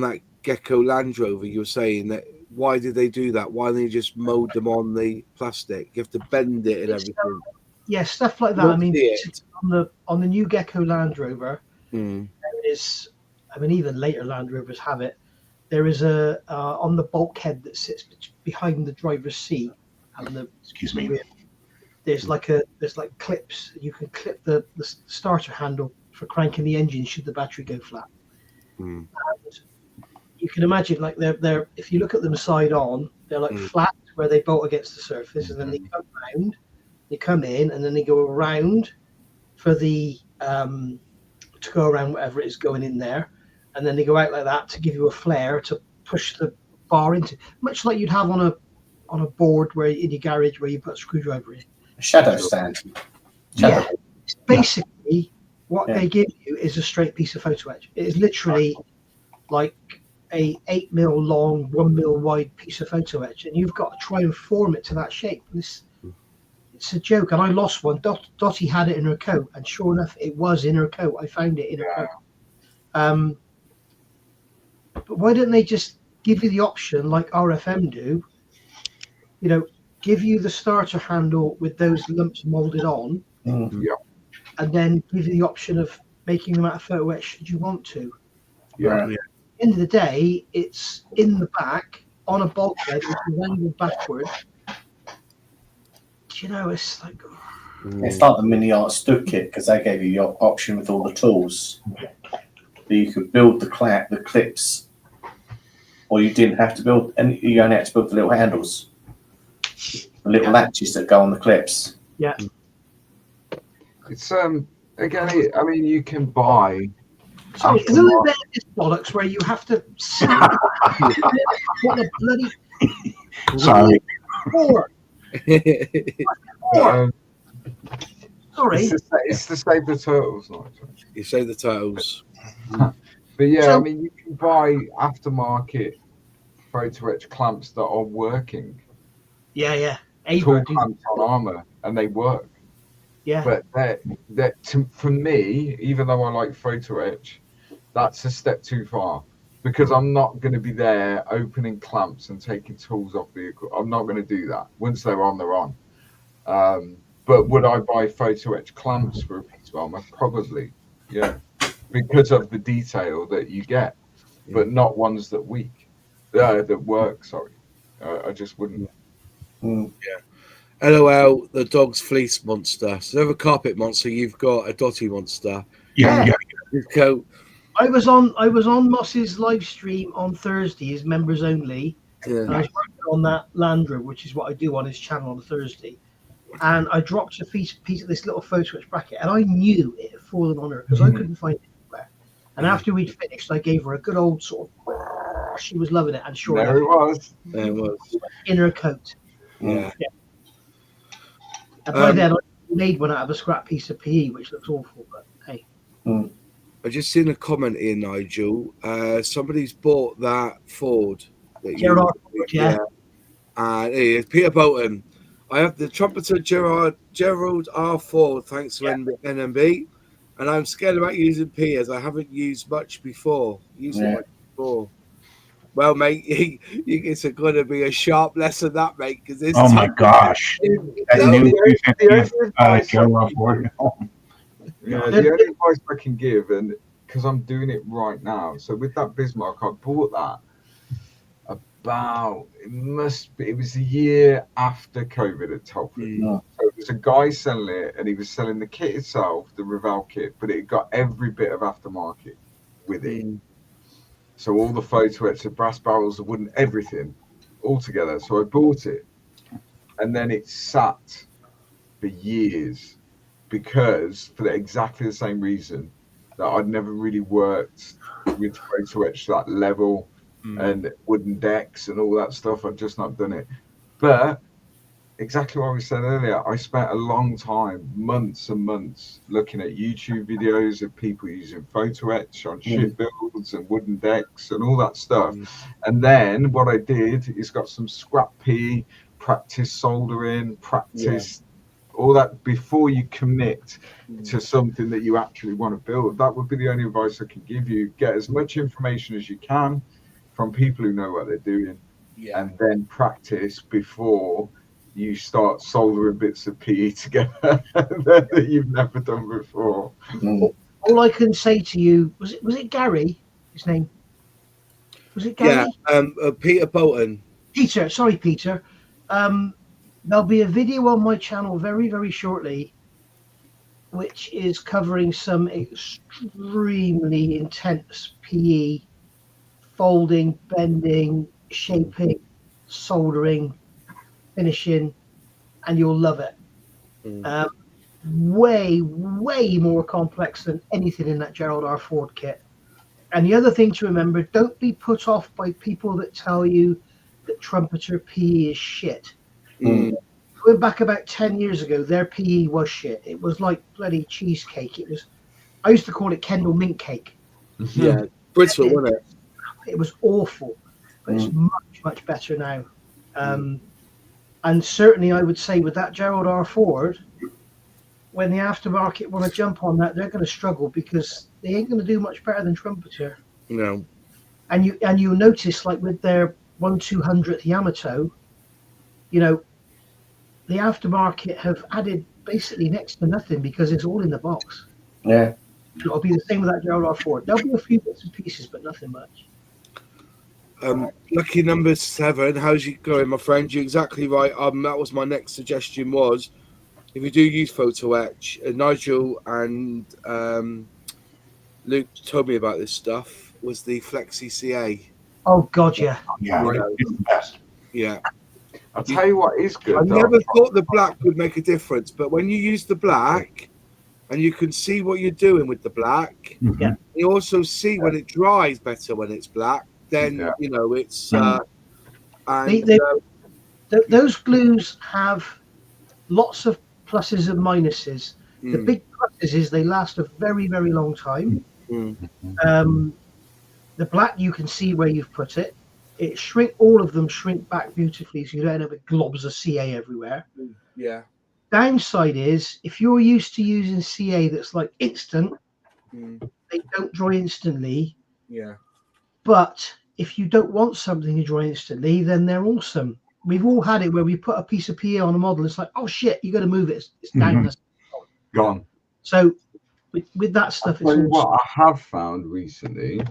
that Gecko Land Rover. You were saying that. Why did they do that? Why didn't they just mold them on the plastic? You have to bend it and everything. Yeah, stuff like that. I mean, on the new Gecko Land Rover, there is. I mean, even later Land Rovers have it. There is a on the bulkhead that sits behind the driver's seat. And excuse me. There's clips. You can clip the starter handle for cranking the engine should the battery go flat. And you can imagine, like they're if you look at them side on, they're like flat where they bolt against the surface, and then they come round, they come in, and then they go around for the to go around whatever it is going in there, and then they go out like that to give you a flare to push the bar into, much like you'd have on a board where in your garage where you put a screwdriver in. A shadow stand. Yeah. Basically, what they give you is a straight piece of photo etch. It is literally like a 8 mil long, 1 mil wide piece of photo etch, and you've got to try and form it to that shape. It's a joke, and I lost one. Dottie had it in her coat, and sure enough, it was in her coat. I found it in her coat. But why don't they just give you the option, like RFM do? Give you the starter handle with those lumps molded on, and then give you the option of making them out of photo etch should you want to. At the end of the day, it's in the back on a bulkhead, which is angled backward. It's like it's like the mini art stud kit because they gave you the option with all the tools that you could build the clips, or you didn't have to build, and you only had to build the little handles. The little latches that go on the clips. Yeah. It's again. I mean, you can buy. Sorry, isn't there this bollocks where you have to snap? What a bloody. Sorry. Sorry. It's to save the turtles, not you save the turtles. But yeah, I mean, you can buy aftermarket photo etch clamps that are working. Yeah. Tool clamps on armor, and they work. Yeah. But for me, even though I like photo etch, that's a step too far because I'm not going to be there opening clamps and taking tools off vehicle. I'm not going to do that. Once they're on, they're on. But would I buy photo etch clamps for a piece of armor? Probably, yeah, because of the detail that you get, but not ones that work. Sorry, I just wouldn't. Mm. Yeah. LOL, the dog's fleece monster. So instead of a carpet monster, you've got a dotty monster. Yeah. So I was on Moss's live stream on Thursday, his members only. And I was working on that Land Rover, which is what I do on his channel on Thursday. And I dropped a piece of this little photo etch bracket, and I knew it had fallen on her because I couldn't find it anywhere. And after we'd finished, I gave her a good old sort of. She was loving it, and sure There it was. There it was. In her coat. Yeah. And by then, I made one out of a scrap piece of PE, which looks awful, but hey. I just seen a comment here, Nigel. Somebody's bought that Ford. That Gerard Ford, yeah. And it's Peter Bolton. I have the trumpeter Gerald R. Ford, thanks to NMB, and I'm scared about using P as I haven't used much before. Well, mate, it's going to be a sharp lesson, that, mate. Because this. Oh my gosh! That new 250 Gerald Ford. Yeah, the only advice I can give, and because I'm doing it right now, so with that Bismarck, I bought that about, it was the year after COVID at Telford. So it was a guy selling it, and he was selling the kit itself, the Revell kit, but it got every bit of aftermarket with it. So all the photo etch, the brass barrels, the wooden, everything all together. So I bought it, and then it sat for years because, for exactly the same reason, that I'd never really worked with photo etch that level and wooden decks and all that stuff. I'd just not done it. But exactly what we said earlier, I spent a long time, months and months, looking at YouTube videos of people using photo etch on ship builds and wooden decks and all that stuff. And then what I did is got some scrap P, practice soldering, practice all that before you commit to something that you actually want to build. That would be the only advice I can give you. Get as much information as you can from people who know what they're doing, and then practice before you start soldering bits of PE together that you've never done before. All I can say to you, was it Gary? His name? Was it Gary? Yeah, Peter Bolton. Peter, sorry, Peter. There'll be a video on my channel very, very shortly, which is covering some extremely intense PE, folding, bending, shaping, soldering, finishing, and you'll love it. Way more complex than anything in that Gerald R. Ford kit. And the other thing to remember, don't be put off by people that tell you that trumpeter PE is shit. Going back about 10 years ago, their PE was shit. It was like bloody cheesecake. I used to call it Kendall mint cake. Yeah, brittle, wasn't it? It was awful, but it's much better now. And certainly I would say with that Gerald R. Ford, when the aftermarket want to jump on that, they're going to struggle because they ain't going to do much better than trumpeter. No. And you'll notice, like with their 1/200th Yamato, you know, the aftermarket have added basically next to nothing because it's all in the box. Yeah. It'll be the same with that Gerald R. Ford. There'll be a few bits and pieces, but nothing much. Lucky number 7, how's you going, my friend? You're exactly right. That was my next suggestion, was if you do use photo etch, Nigel and Luke told me about this stuff, was the Flexi CA. Oh God, yeah. It's the best. Yeah. I'll tell you what is good. I never thought the black would make a difference, but when you use the black and you can see what you're doing with the black, you also see when it dries better when it's black. Then you know it's those glues have lots of pluses and minuses. The big pluses is they last a very, very long time. The black, you can see where you've put it. All of them shrink back beautifully, so you don't end up with globs of CA everywhere. Yeah. Downside is if you're used to using CA that's like instant, they don't dry instantly. Yeah. But if you don't want something to dry instantly, then they're awesome. We've all had it where we put a piece of PA on a model. It's like, oh shit, you got to move it. It's down. Mhm. Gone. So with that stuff, I'll it's tell you awesome. what I have found recently,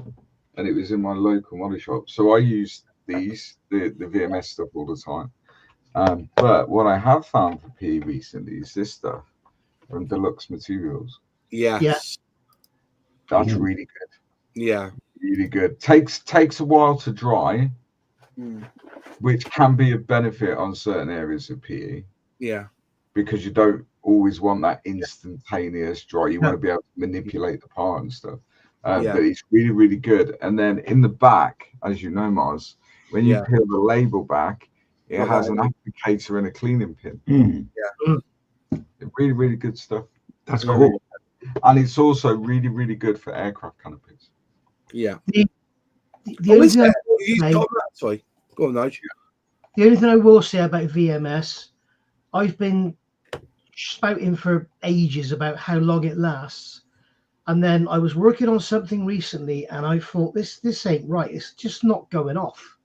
and it was in my local model shop. So I use the VMS stuff all the time. But what I have found for PE recently is this stuff from Deluxe Materials. Yes. Yeah. That's Ooh. really good. Yeah. Really good. Takes a while to dry, which can be a benefit on certain areas of PE. Yeah. Because you don't always want that instantaneous dry. You No. want to be able to manipulate the part and stuff. Yeah. But it's really, really good. And then in the back, as you know, Mars, when you Yeah. peel the label back, it Got has that. an applicator and a cleaning pin. Mm. Really, really good stuff. That's Very cool. And it's also really, really good for aircraft canopies. Yeah. The Oh, only is thing I it? will You say- got that? Sorry. Go on, Nigel. The only thing I will say about VMS, I've been spouting for ages about how long it lasts. And then I was working on something recently and I thought, this ain't right. It's just not going off.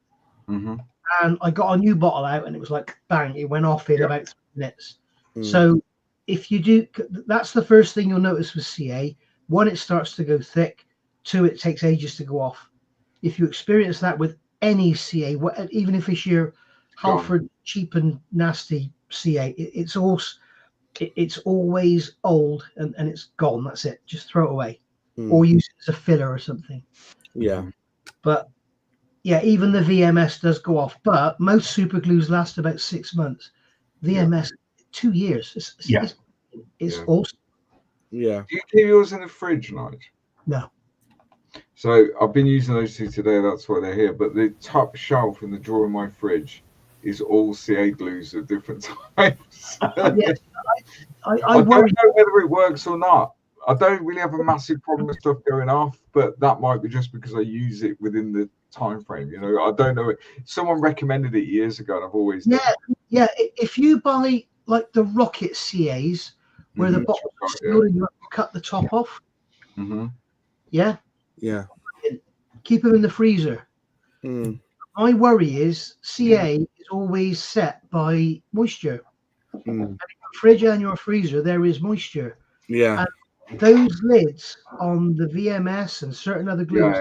Mm-hmm. And I got a new bottle out and it was like, bang, it went off in about 3 minutes. Mm. So if you do, that's the first thing you'll notice with CA. 1, it starts to go thick. 2, it takes ages to go off. If you experience that with any CA, even if it's your Halford cheap and nasty CA, it's always old and it's gone. That's it. Just throw it away or use it as a filler or something. Yeah. But yeah, even the VMS does go off. But most super glues last about 6 months. VMS 2 years. It's Yeah. awesome. Yeah. Do you keep yours in the fridge, Nigel? No. So I've been using those two today. That's why they're here. But the top shelf in the drawer in my fridge is all CA glues of different types. Yes, I I don't worry. know whether it works or not. I don't really have a massive problem with stuff going off, but that might be just because I use it within the time frame. You know, I don't know. Someone recommended it years ago, and I've always done it. Yeah. If you buy like the Rocket CAs, where the Mhm. bottom is Yeah. sealed and you have to cut the top off, Mm-hmm. yeah, Yeah. keep them in the freezer. Mm. My worry is CA is always set by moisture. Mm. Fridge and your freezer, there is moisture. Yeah. And those lids on the VMS and certain other glues,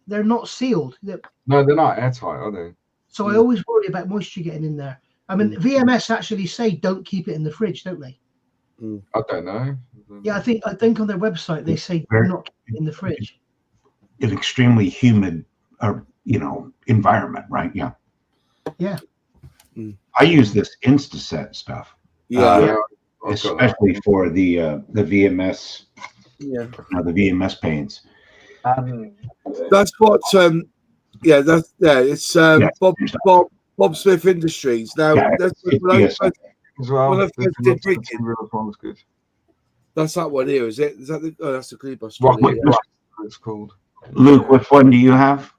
they're not sealed. No, they're not airtight, are they? So I always worry about moisture getting in there. I mean, VMS actually say don't keep it in the fridge, don't they? I don't know. Yeah, I think on their website they say do not keep it in the fridge. An extremely humid, environment, right? Yeah. Yeah. I use this Instaset stuff, Yeah. especially for the VMS, Yeah. the VMS paints. That's what. It's Bob Smith Industries. Now, Yeah, that's it's when I BSF. first, As well. when I The first did rigging. material one's good. That's that one here, is it? Is that the? Oh, that's the glue bus. What- It's called. Luke, which one do you have?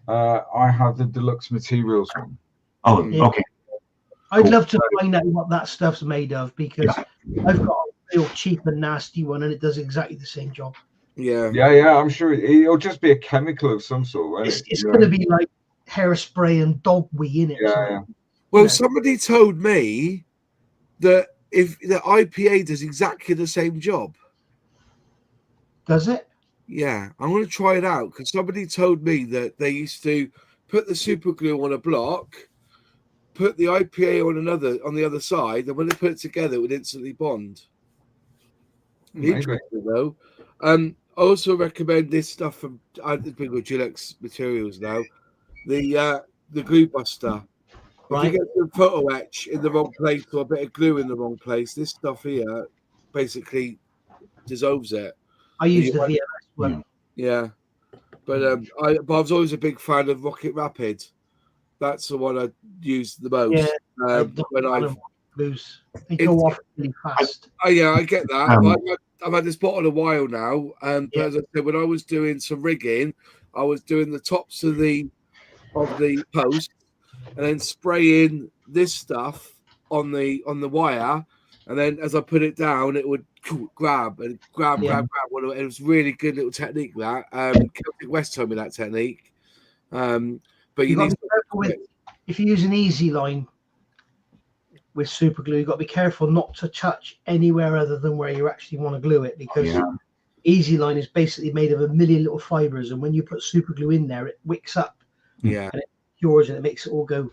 I have the Deluxe Materials one. Oh, Yeah. okay. I'd Cool. love to find out what that stuff's made of because I've got a real cheap and nasty one and it does exactly the same job. Yeah. Yeah. I'm sure it'll just be a chemical of some sort, won't it? It's going to be like hairspray and dog wee in it. Yeah. Well, Yeah. somebody told me that if the IPA does exactly the same job. Does it? Yeah, I'm going to try it out because somebody told me that they used to put the super glue on a block, put the IPA on the other side, and when they put it together, it would instantly bond. Maybe. Interesting though. I also recommend this stuff from it's been with Gillette Materials now. The glue buster. Right. If you get some photo etch in the wrong place or a bit of glue in the wrong place, this stuff here basically dissolves it. I use You the might- VMS one. Yeah, but I was always a big fan of Rocket Rapid. That's the one I used the most. Yeah, When I've glues. They go off really fast. I get that. But I've had this bottle a while now, but as I said, when I was doing some rigging, I was doing the tops of the post and then spraying this stuff on the wire, and then as I put it down, it would grab and grab. It was really good little technique that. Celtic West told me that technique. But you need to be careful with, if you use an easy line with super glue, you've got to be careful not to touch anywhere other than where you actually want to glue it, because easy line is basically made of a million little fibers, and when you put super glue in there, it wicks up. Yeah. And it cures, and it makes it all go.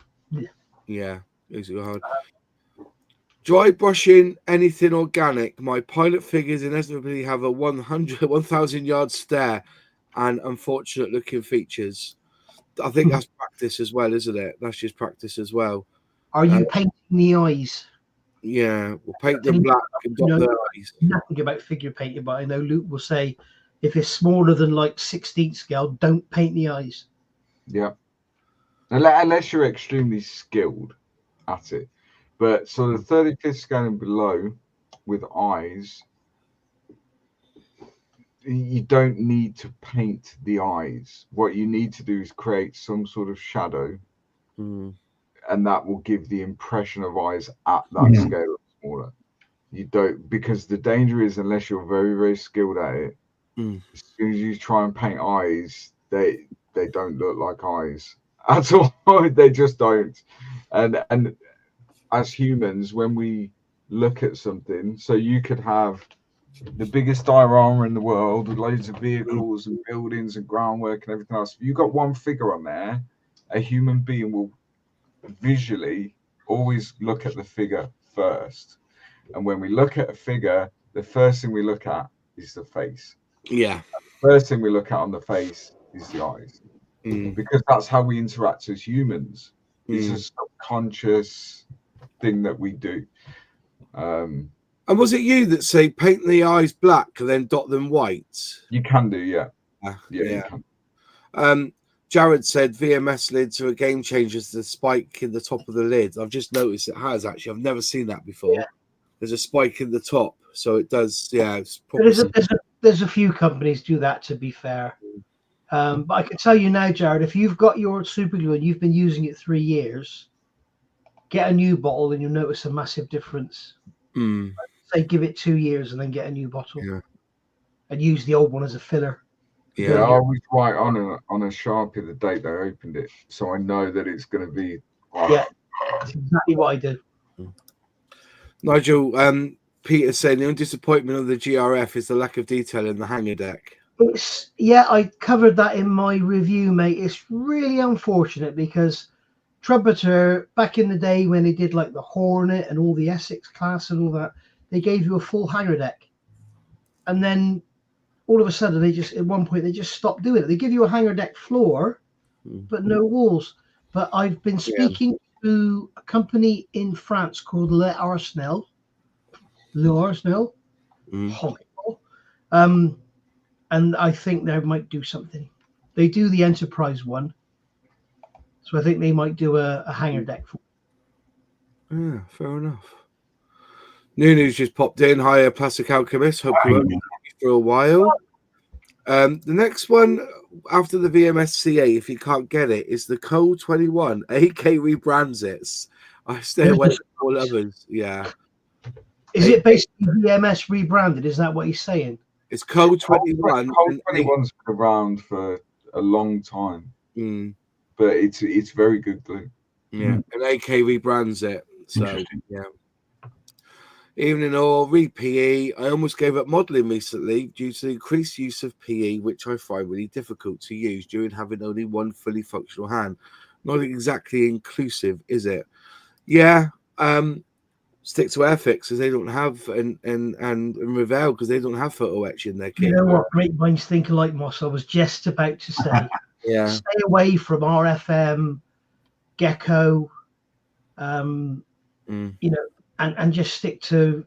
Yeah, makes it hard. Dry brushing anything organic. My pilot figures inevitably have a 1,000 yard stare and unfortunate looking features. I think that's practice as well, isn't it? That's just practice as well. Are you painting the eyes? Yeah, we'll paint them black and dot the eyes. Nothing about figure painting, but I know Luke will say if it's smaller than like 16th scale, don't paint the eyes. Yeah. Unless you're extremely skilled at it. But so the 35th scale and below with eyes, you don't need to paint the eyes. What you need to do is create some sort of shadow, and that will give the impression of eyes at that scale smaller. You don't, because the danger is, unless you're very, very skilled at it, as soon as you try and paint eyes, they don't look like eyes at all. They just don't. And as humans, when we look at something, so you could have the biggest diorama in the world with loads of vehicles and buildings and groundwork and everything else. If you've got one figure on there, a human being will visually always look at the figure first. And when we look at a figure, the first thing we look at is the face. Yeah. The first thing we look at on the face is the eyes. Because that's how we interact as humans. It's a subconscious thing that we do. And was it you that say paint the eyes black and then dot them white? You can do, yeah. You can. Jared said VMS lids are a game changer. The spike in the top of the lid. I've just noticed it has actually. I've never seen that before. Yeah. There's a spike in the top, so it does. Yeah, it's there's a few companies do that. To be fair, but I can tell you now, Jared, if you've got your super glue and you've been using it 3 years, get a new bottle and you'll notice a massive difference. Say give it 2 years and then get a new bottle, and use the old one as a filler. Yeah, I was right on a Sharpie the date they opened it, so I know that it's going to be. Yeah, that's exactly what I do. Nigel, Peter saying the only disappointment of the GRF is the lack of detail in the hanger deck. I covered that in my review, mate. It's really unfortunate because Trumpeter, back in the day when they did like the Hornet and all the Essex class and all that, they gave you a full hanger deck, and then all of a sudden at one point they just stopped doing it. They give you a hanger deck floor, but no walls. But I've been speaking to a company in France called Le Arsenal, and I think they might do something. They do the Enterprise one, so I think they might do a hanger deck. Yeah, fair enough. Nunu's just popped in. Hi, Plastic Alchemist. Hope you won't be for a while. The next one after the VMSCA, if you can't get it, is the Cole 21. AK rebrands it. I stay away from all others. Yeah. Is it basically VMS rebranded? Is that what he's saying? It's Cole 21. Cole 21's been around for a long time, but it's very good glue. Yeah, and AK rebrands it. So yeah. Evening all, read PE. I almost gave up modelling recently due to the increased use of PE, which I find really difficult to use during having only one fully functional hand. Not exactly inclusive, is it? Yeah. Stick to Airfix because they don't have and Revell because they don't have photo etch in their kit. You know what? Great minds think alike, Moss. I was just about to say, stay away from RFM, Gecko, you know, and just stick to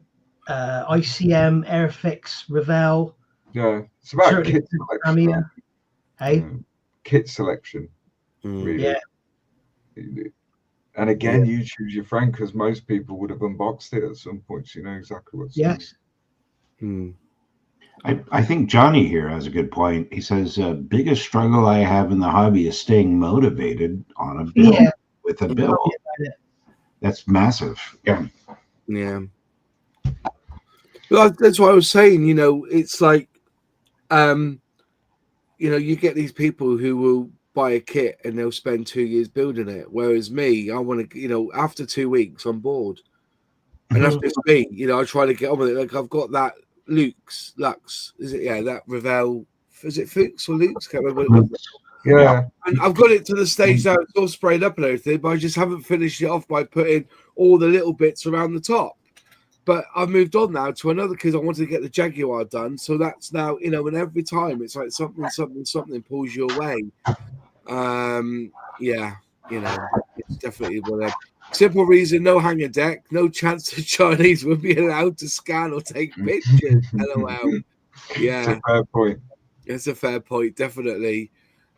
ICM, Airfix, Revell. Yeah, it's about kit selection. Hey, kit selection. Really. Yeah. And again, you choose your friend because most people would have unboxed it at some point. So you know exactly what's in it. I think Johnny here has a good point. He says, biggest struggle I have in the hobby is staying motivated on a build with a build. That's massive. Yeah. Yeah. But that's what I was saying. It's like, you get these people who will buy a kit and they'll spend 2 years building it. Whereas me, I want to, after 2 weeks, I'm bored. And that's just me. I try to get on with it. Like I've got that Lux. Is it? Yeah, that Revell. Is it Fuchs or Lux? Can't remember what it was. Yeah. And I've got it to the stage now, it's all sprayed up and everything, but I just haven't finished it off by putting all the little bits around the top. But I've moved on now to another because I wanted to get the Jaguar done. So that's now, and every time it's like something pulls you away. Yeah, it's definitely one of simple reason, no hanger deck, no chance the Chinese would be allowed to scan or take pictures. LOL. Yeah. It's a fair point. It's a fair point, definitely.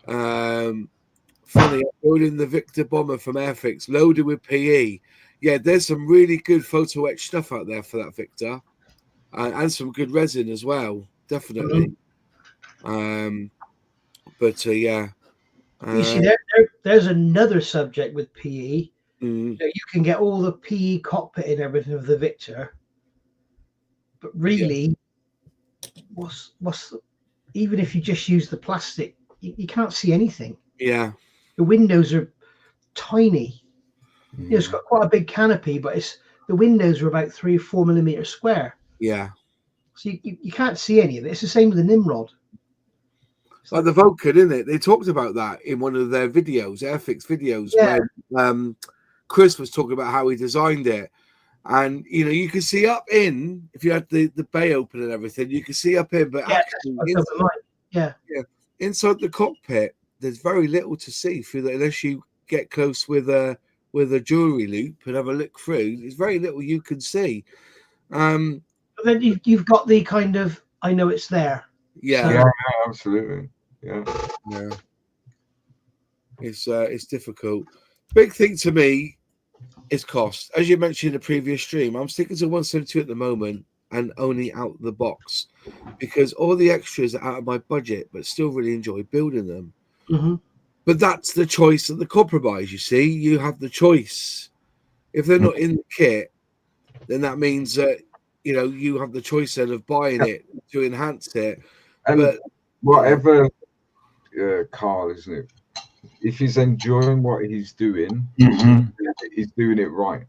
Funny, I'm building the Victor bomber from Airfix, loaded with PE. Yeah, there's some really good photo etch stuff out there for that Victor, and some good resin as well, definitely. But yeah. You see, there's another subject with PE. You can get all the PE cockpit and everything of the Victor, but really, what's even if you just use the plastic, you can't see anything. Yeah, the windows are tiny. It's got quite a big canopy, but the windows are about 3 or 4 millimeters square. Yeah. So you can't see any of it. It's the same with the Nimrod. Like the Vulcan, isn't it? They talked about that in one of their videos, Airfix videos, where Chris was talking about how he designed it. And, you can see up in, if you had the bay open and everything, you can see up in, but actually inside the cockpit, there's very little to see through that unless you get close with a jewelry loop and have a look through. There's very little you can see. But then you've got the kind of, I know it's there. Yeah. Yeah, absolutely. Yeah. It's difficult. Big thing to me is cost. As you mentioned in the previous stream, I'm sticking to 172 at the moment and only out the box because all the extras are out of my budget, but still really enjoy building them. But that's the choice and the compromise. You see, you have the choice. If they're not in the kit, then that means that you have the choice then of buying it to enhance it. And but whatever Carl, isn't it? If he's enjoying what he's doing, he's doing it right.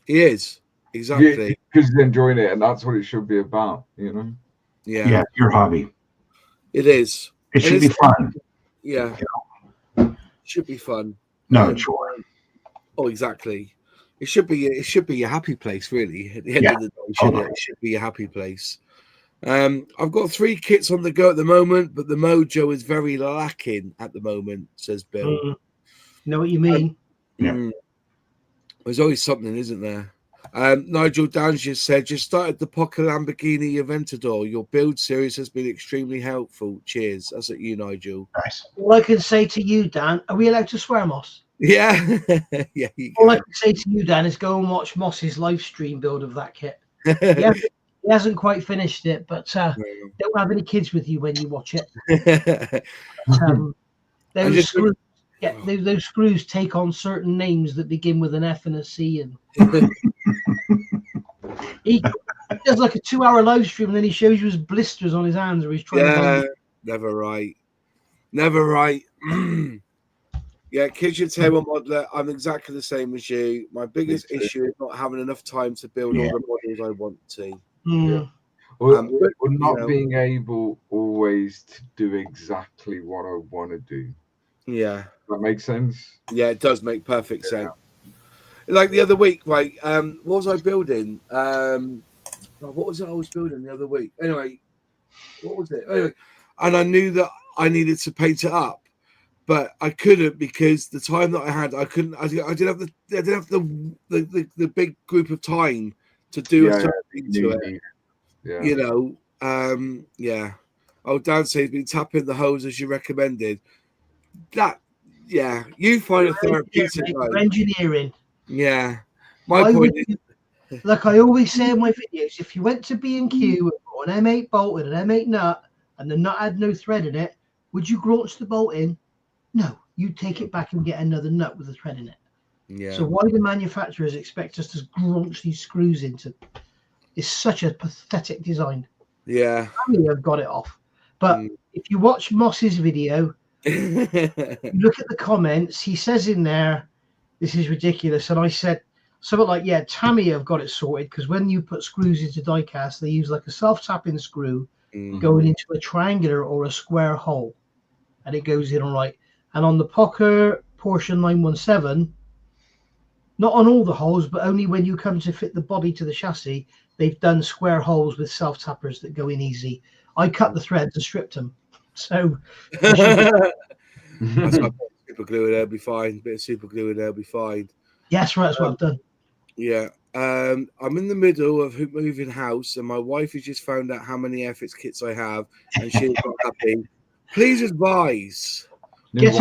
He is, exactly, because he's enjoying it, and that's what it should be about. Yeah, your hobby. It is. It should be fun. Yeah. It should be fun. No chore. Oh, exactly. It should be a happy place, really. At the end of the day, it should be a happy place. I've got 3 kits on the go at the moment, but the mojo is very lacking at the moment, says Bill. Know what you mean? There's always something, isn't there? Nigel Downs just said, just started the Poca Lamborghini Aventador. Your build series has been extremely helpful. Cheers. That's at you, Nigel. Nice. All I can say to you, Dan, are we allowed to swear, Moss? Yeah. Yeah. All I can say to you, Dan, is go and watch Moss's live stream build of that kit. He hasn't quite finished it, but don't have any kids with you when you watch it. Those screws, those screws take on certain names that begin with an F and a C, and he does like a 2-hour live stream, and then he shows you his blisters on his hands, where he's trying to. Never right. Yeah, kitchen table modeler. I'm exactly the same as you. My biggest issue is not having enough time to build all the models I want to. Or not being able always to do exactly what I want to do. Yeah. That makes sense? Yeah, it does make perfect sense. Like the other week, right? What was I building? What was it I was building the other week? Anyway, what was it? Anyway, and I knew that I needed to paint it up, but I couldn't because the time that I had, I couldn't. I didn't have the big group of time to do something to it. Yeah. Oh, Dan says he's been tapping the hose as you recommended. You find it therapeutic. Engineering. Yeah. My point is, like I always say in my videos, if you went to B&Q and bought an M8 bolt and an M8 nut, and the nut had no thread in it, would you launch the bolt in? No, you take it back and get another nut with a thread in it. Yeah. So why do manufacturers expect us to grunch these screws into? is such a pathetic design. Yeah. Tamiya have got it off. But if you watch Moss's video, you look at the comments, he says in there, this is ridiculous. And I said something like, yeah, Tamiya have got it sorted, because when you put screws into die cast, they use like a self-tapping screw going into a triangular or a square hole, and it goes in all right. And on the Poker Porsche 917, not on all the holes, but only when you come to fit the body to the chassis, they've done square holes with self-tappers that go in easy. I cut the threads and stripped them. So that's like super glue in there, be fine. Bit of super glue in there, be fine. yes, right, that's what I've done. Yeah. I'm in the middle of moving house, and my wife has just found out how many Airfix kits I have, and she's not happy. Please advise. Get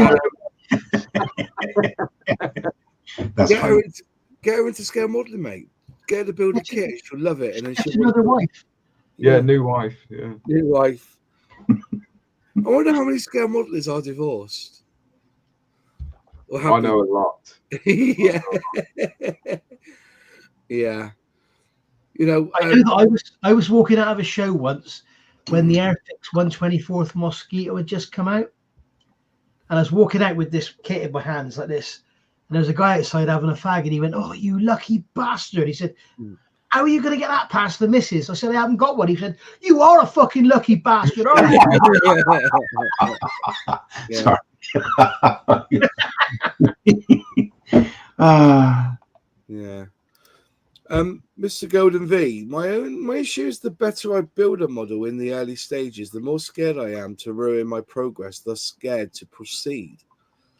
That's funny. Get her into scale modelling, mate. Get her to build a kit. She'll love it, and then she'll another wife. Yeah, new wife. Yeah, new wife. I wonder how many scale modelers are divorced. Or I know a lot. yeah. Yeah. You know, I know that I was walking out of a show once when the Airfix 124th Mosquito had just come out, and I was walking out with this kit in my hands like this, and there was a guy outside having a fag, and he went, "Oh, you lucky bastard!" He said, "How are you going to get that past the missus?" I said, "I haven't got one." He said, "You are a fucking lucky bastard, aren't you?" Sorry. Yeah. Mr. Golden V, my issue is the better I build a model in the early stages, the more scared I am to ruin my progress, thus scared to proceed.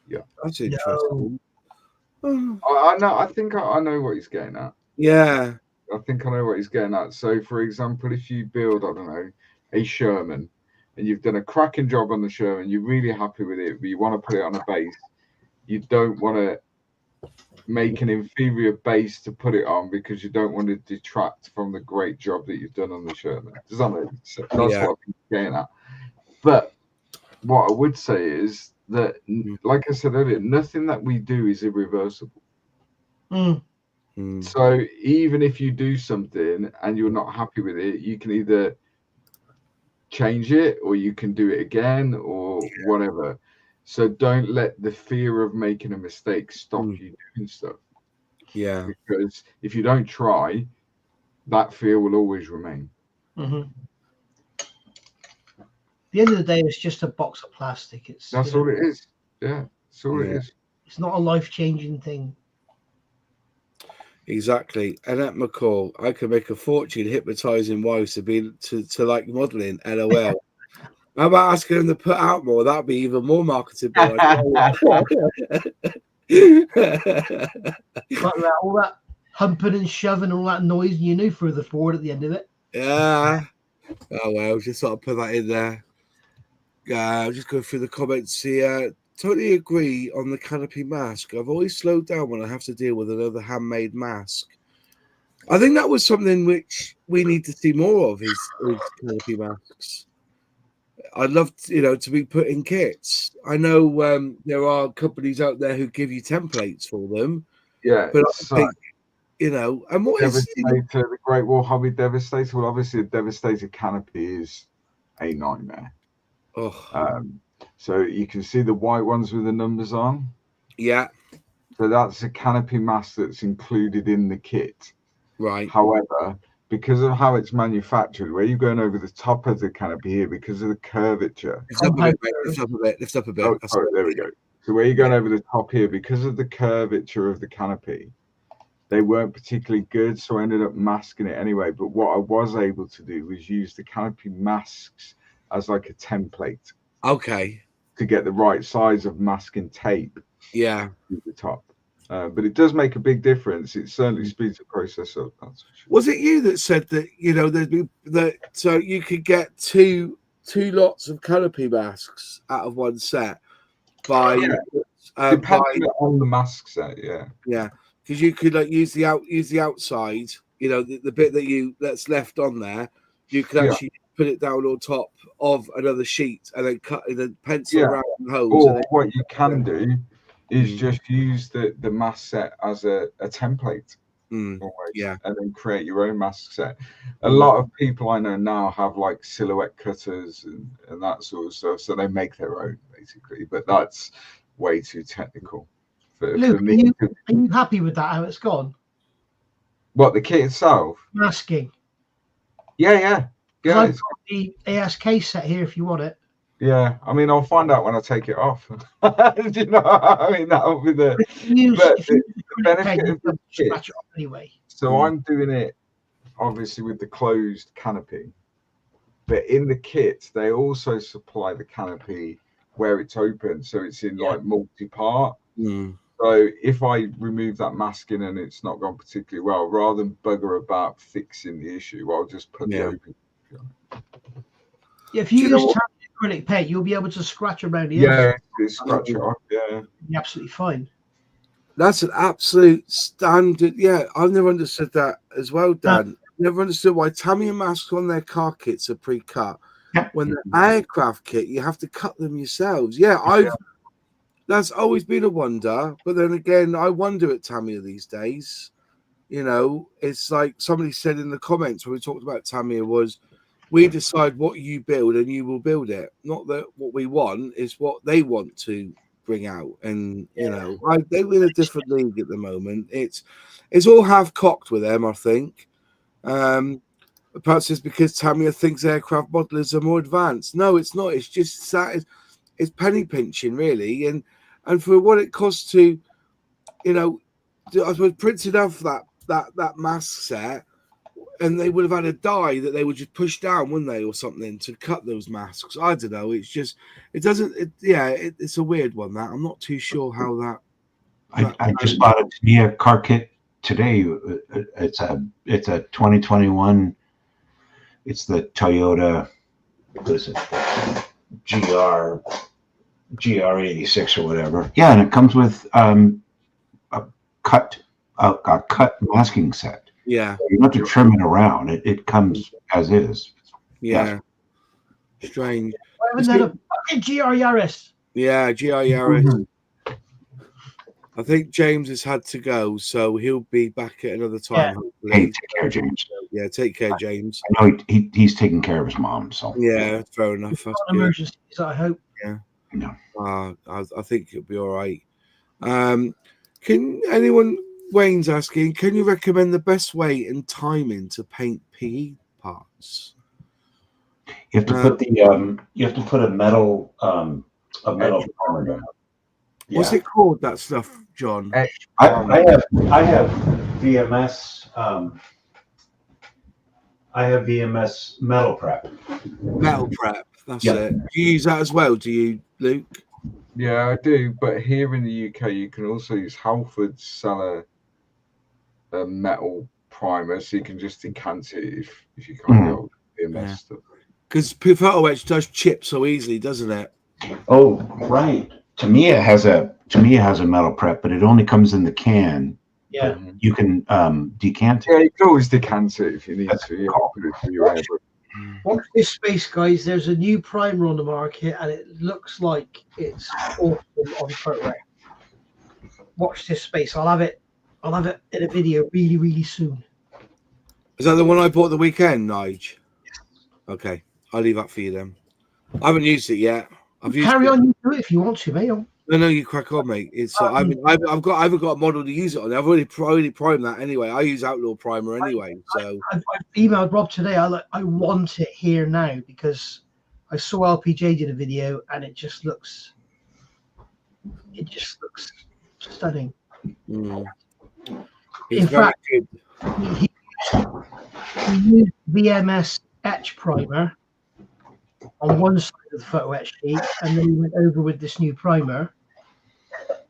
Yeah, that's interesting. I know. I think I know what he's getting at. Yeah, I think I know what he's getting at. So, for example, if you build, I don't know, a Sherman, and you've done a cracking job on the Sherman, you're really happy with it, but you want to put it on a base, you don't want to make an inferior base to put it on because you don't want to detract from the great job that you've done on the Sherman. Does that make sense? That's what I'm getting at. But what I would say is that, like I said earlier, nothing that we do is irreversible. So even if you do something and you're not happy with it, you can either change it or you can do it again or whatever. So don't let the fear of making a mistake stop you doing stuff. Yeah. Because if you don't try, that fear will always remain. At the end of the day, it's just a box of plastic. That's all it is. Yeah, that's all it is. It's not a life-changing thing. Exactly. Annette McCall, I could make a fortune hypnotizing wives to like modeling. LOL. How about asking them to put out more? That'd be even more marketable. All that humping and shoving, all that noise, and you knew further forward at the end of it. Yeah. Oh well, just sort of put that in there. I'll just go through the comments here. Totally agree on the canopy mask. I've always slowed down when I have to deal with another handmade mask. I think that was something which we need to see more of is canopy masks. I'd love to be put in kits. I know there are companies out there who give you templates for them. Yeah, but I think, and what is the Great Wall Hobby Devastator? Well, obviously, a Devastator canopy is a nightmare. Oh. So you can see the white ones with the numbers on. Yeah. So that's a canopy mask that's included in the kit. Right. However, because of how it's manufactured, where you're going over the top of the canopy here, because of the curvature. Lift up a bit. Lift up a bit. Oh, sorry, there we go. So where you're going over the top here, because of the curvature of the canopy, they weren't particularly good. So I ended up masking it anyway. But what I was able to do was use the canopy masks as like a template. Okay. To get the right size of masking tape. Yeah. At the top. But it does make a big difference. It certainly speeds the process up. That's for sure. Was it you that said that there'd be so you could get two lots of canopy masks out of one set by depending on the mask set, yeah, because you could use the outside, the bit that's left on there, you could actually put it down on top of another sheet and then cut and then pencil around the holes. Or what you can do is just use the mask set as a template. almost, Yeah. and then create your own mask set. A lot of people I know now have like silhouette cutters and that sort of stuff, so they make their own basically. But that's way too technical for Luke, me. are you happy with that? How it's gone? What, the kit itself? Masking. Yeah. Because I've got the ASK set here if you want it. Yeah, I mean, I'll find out when I take it off. Do you know what I mean? That'll be the benefit of the kit. Scratch it off anyway. So I'm doing it obviously with the closed canopy, but in the kit they also supply the canopy where it's open, so it's in like multi-part. So if I remove that masking and it's not gone particularly well, rather than bugger about fixing the issue, I'll just put the open. Yeah, if you use acrylic paint, you'll be able to scratch around the edge. Yeah, scratch it off. Yeah, be absolutely fine. That's an absolute standard. Yeah, I've never understood that as well, Dan. Never understood why Tamiya masks on their car kits are pre-cut. When the aircraft kit, you have to cut them yourselves. That's always been a wonder. But then again, I wonder at Tamiya these days. You know, it's like somebody said in the comments when we talked about Tamiya was, we decide what you build and you will build it. Not that what we want is what they want to bring out. And, you know, they're in a different league at the moment. It's all half cocked with them, I think. Perhaps it's because Tamiya thinks aircraft modelers are more advanced. No, it's not. It's just it's penny pinching, really. And for what it costs to, you know, I suppose printed off that mask set, and they would have had a die that they would just push down, wouldn't they, or something to cut those masks. I don't know. It's just, it's a weird one, that. I'm not too sure how that. I just bought a Tamiya car kit today. It's a 2021. It's the Toyota, what is it? GR86 or whatever. Yeah, and it comes with a cut masking set. Yeah, you don't have to trim it around. It comes as is. Yeah, strange. Why haven't they a fucking GR Yaris? Yeah, GR Yaris. I think James has had to go, so he'll be back at another time. Yeah. Hey, take care, James. Yeah, take care, James. I know he's taking care of his mom, so yeah, fair enough. That's not emergencies, I hope. Yeah, no. I think it'll be all right. Can anyone? Wayne's asking, can you recommend the best way and timing to paint PE parts? You have to put you have to put a metal primer down. Yeah. What's it called, that stuff, John? I have VMS. I have VMS metal prep. Metal prep. That's it. Do you use that as well? Do you, Luke? Yeah, I do. But here in the UK, you can also use Halford's seller a metal primer, so you can just decant it if you can't get VMS stuff. Because photo etch does chip so easily, doesn't it? Oh, right. Tamiya has a metal prep, but it only comes in the can. Yeah. You can decant it. Yeah, you can always decant it if you need to. Yeah, put it through your air. Watch this space, guys. There's a new primer on the market, and it looks like it's awesome on photo. Watch this space. I'll have it in a video really, really soon. Is that the one I bought the weekend, Nige? Okay, I'll leave that for you then. I haven't used it yet. Carry on, you do it if you want to, mate. No, you crack on, mate. It's I haven't got a model to use it on. I've already primed that anyway. I use Outlaw Primer anyway. So I've emailed Rob today. I want it here now because I saw LPJ did a video and it just looks stunning. In fact, he used VMS etch primer on one side of the photo etch sheet, and then he went over with this new primer.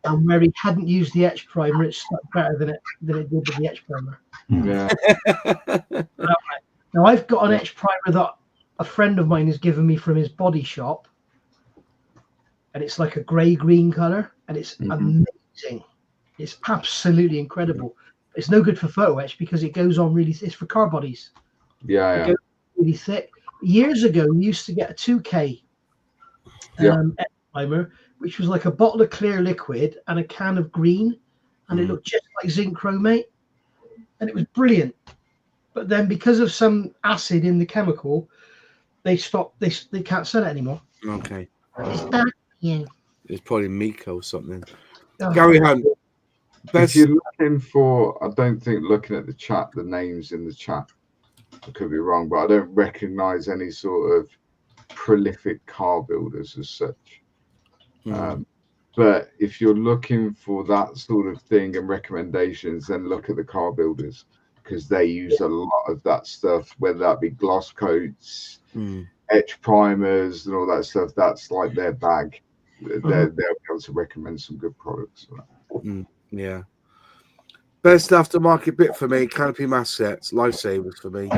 And where he hadn't used the etch primer, it stuck better than it did with the etch primer. Yeah. Now I've got an etch primer that a friend of mine has given me from his body shop, and it's like a grey-green color, and it's amazing. It's absolutely incredible. It's no good for photo etch because it goes on really. It's for car bodies. Yeah. It goes really thick. Years ago, we used to get a 2K etch primer, which was like a bottle of clear liquid and a can of green, and it looked just like zinc chromate. and it was brilliant. But then because of some acid in the chemical, they stopped. They can't sell it anymore. Okay. It's bad. Yeah. It's probably Miko or something. Oh. Gary Hunt. If you're looking for, I don't think looking at the chat, the names in the chat, I could be wrong, but I don't recognise any sort of prolific car builders as such. But if you're looking for that sort of thing and recommendations, then look at the car builders, because they use a lot of that stuff, whether that be gloss coats, etch primers, and all that stuff. That's like their bag. They'll be able to recommend some good products. Yeah. Best aftermarket bit for me, canopy mask sets, lifesavers for me.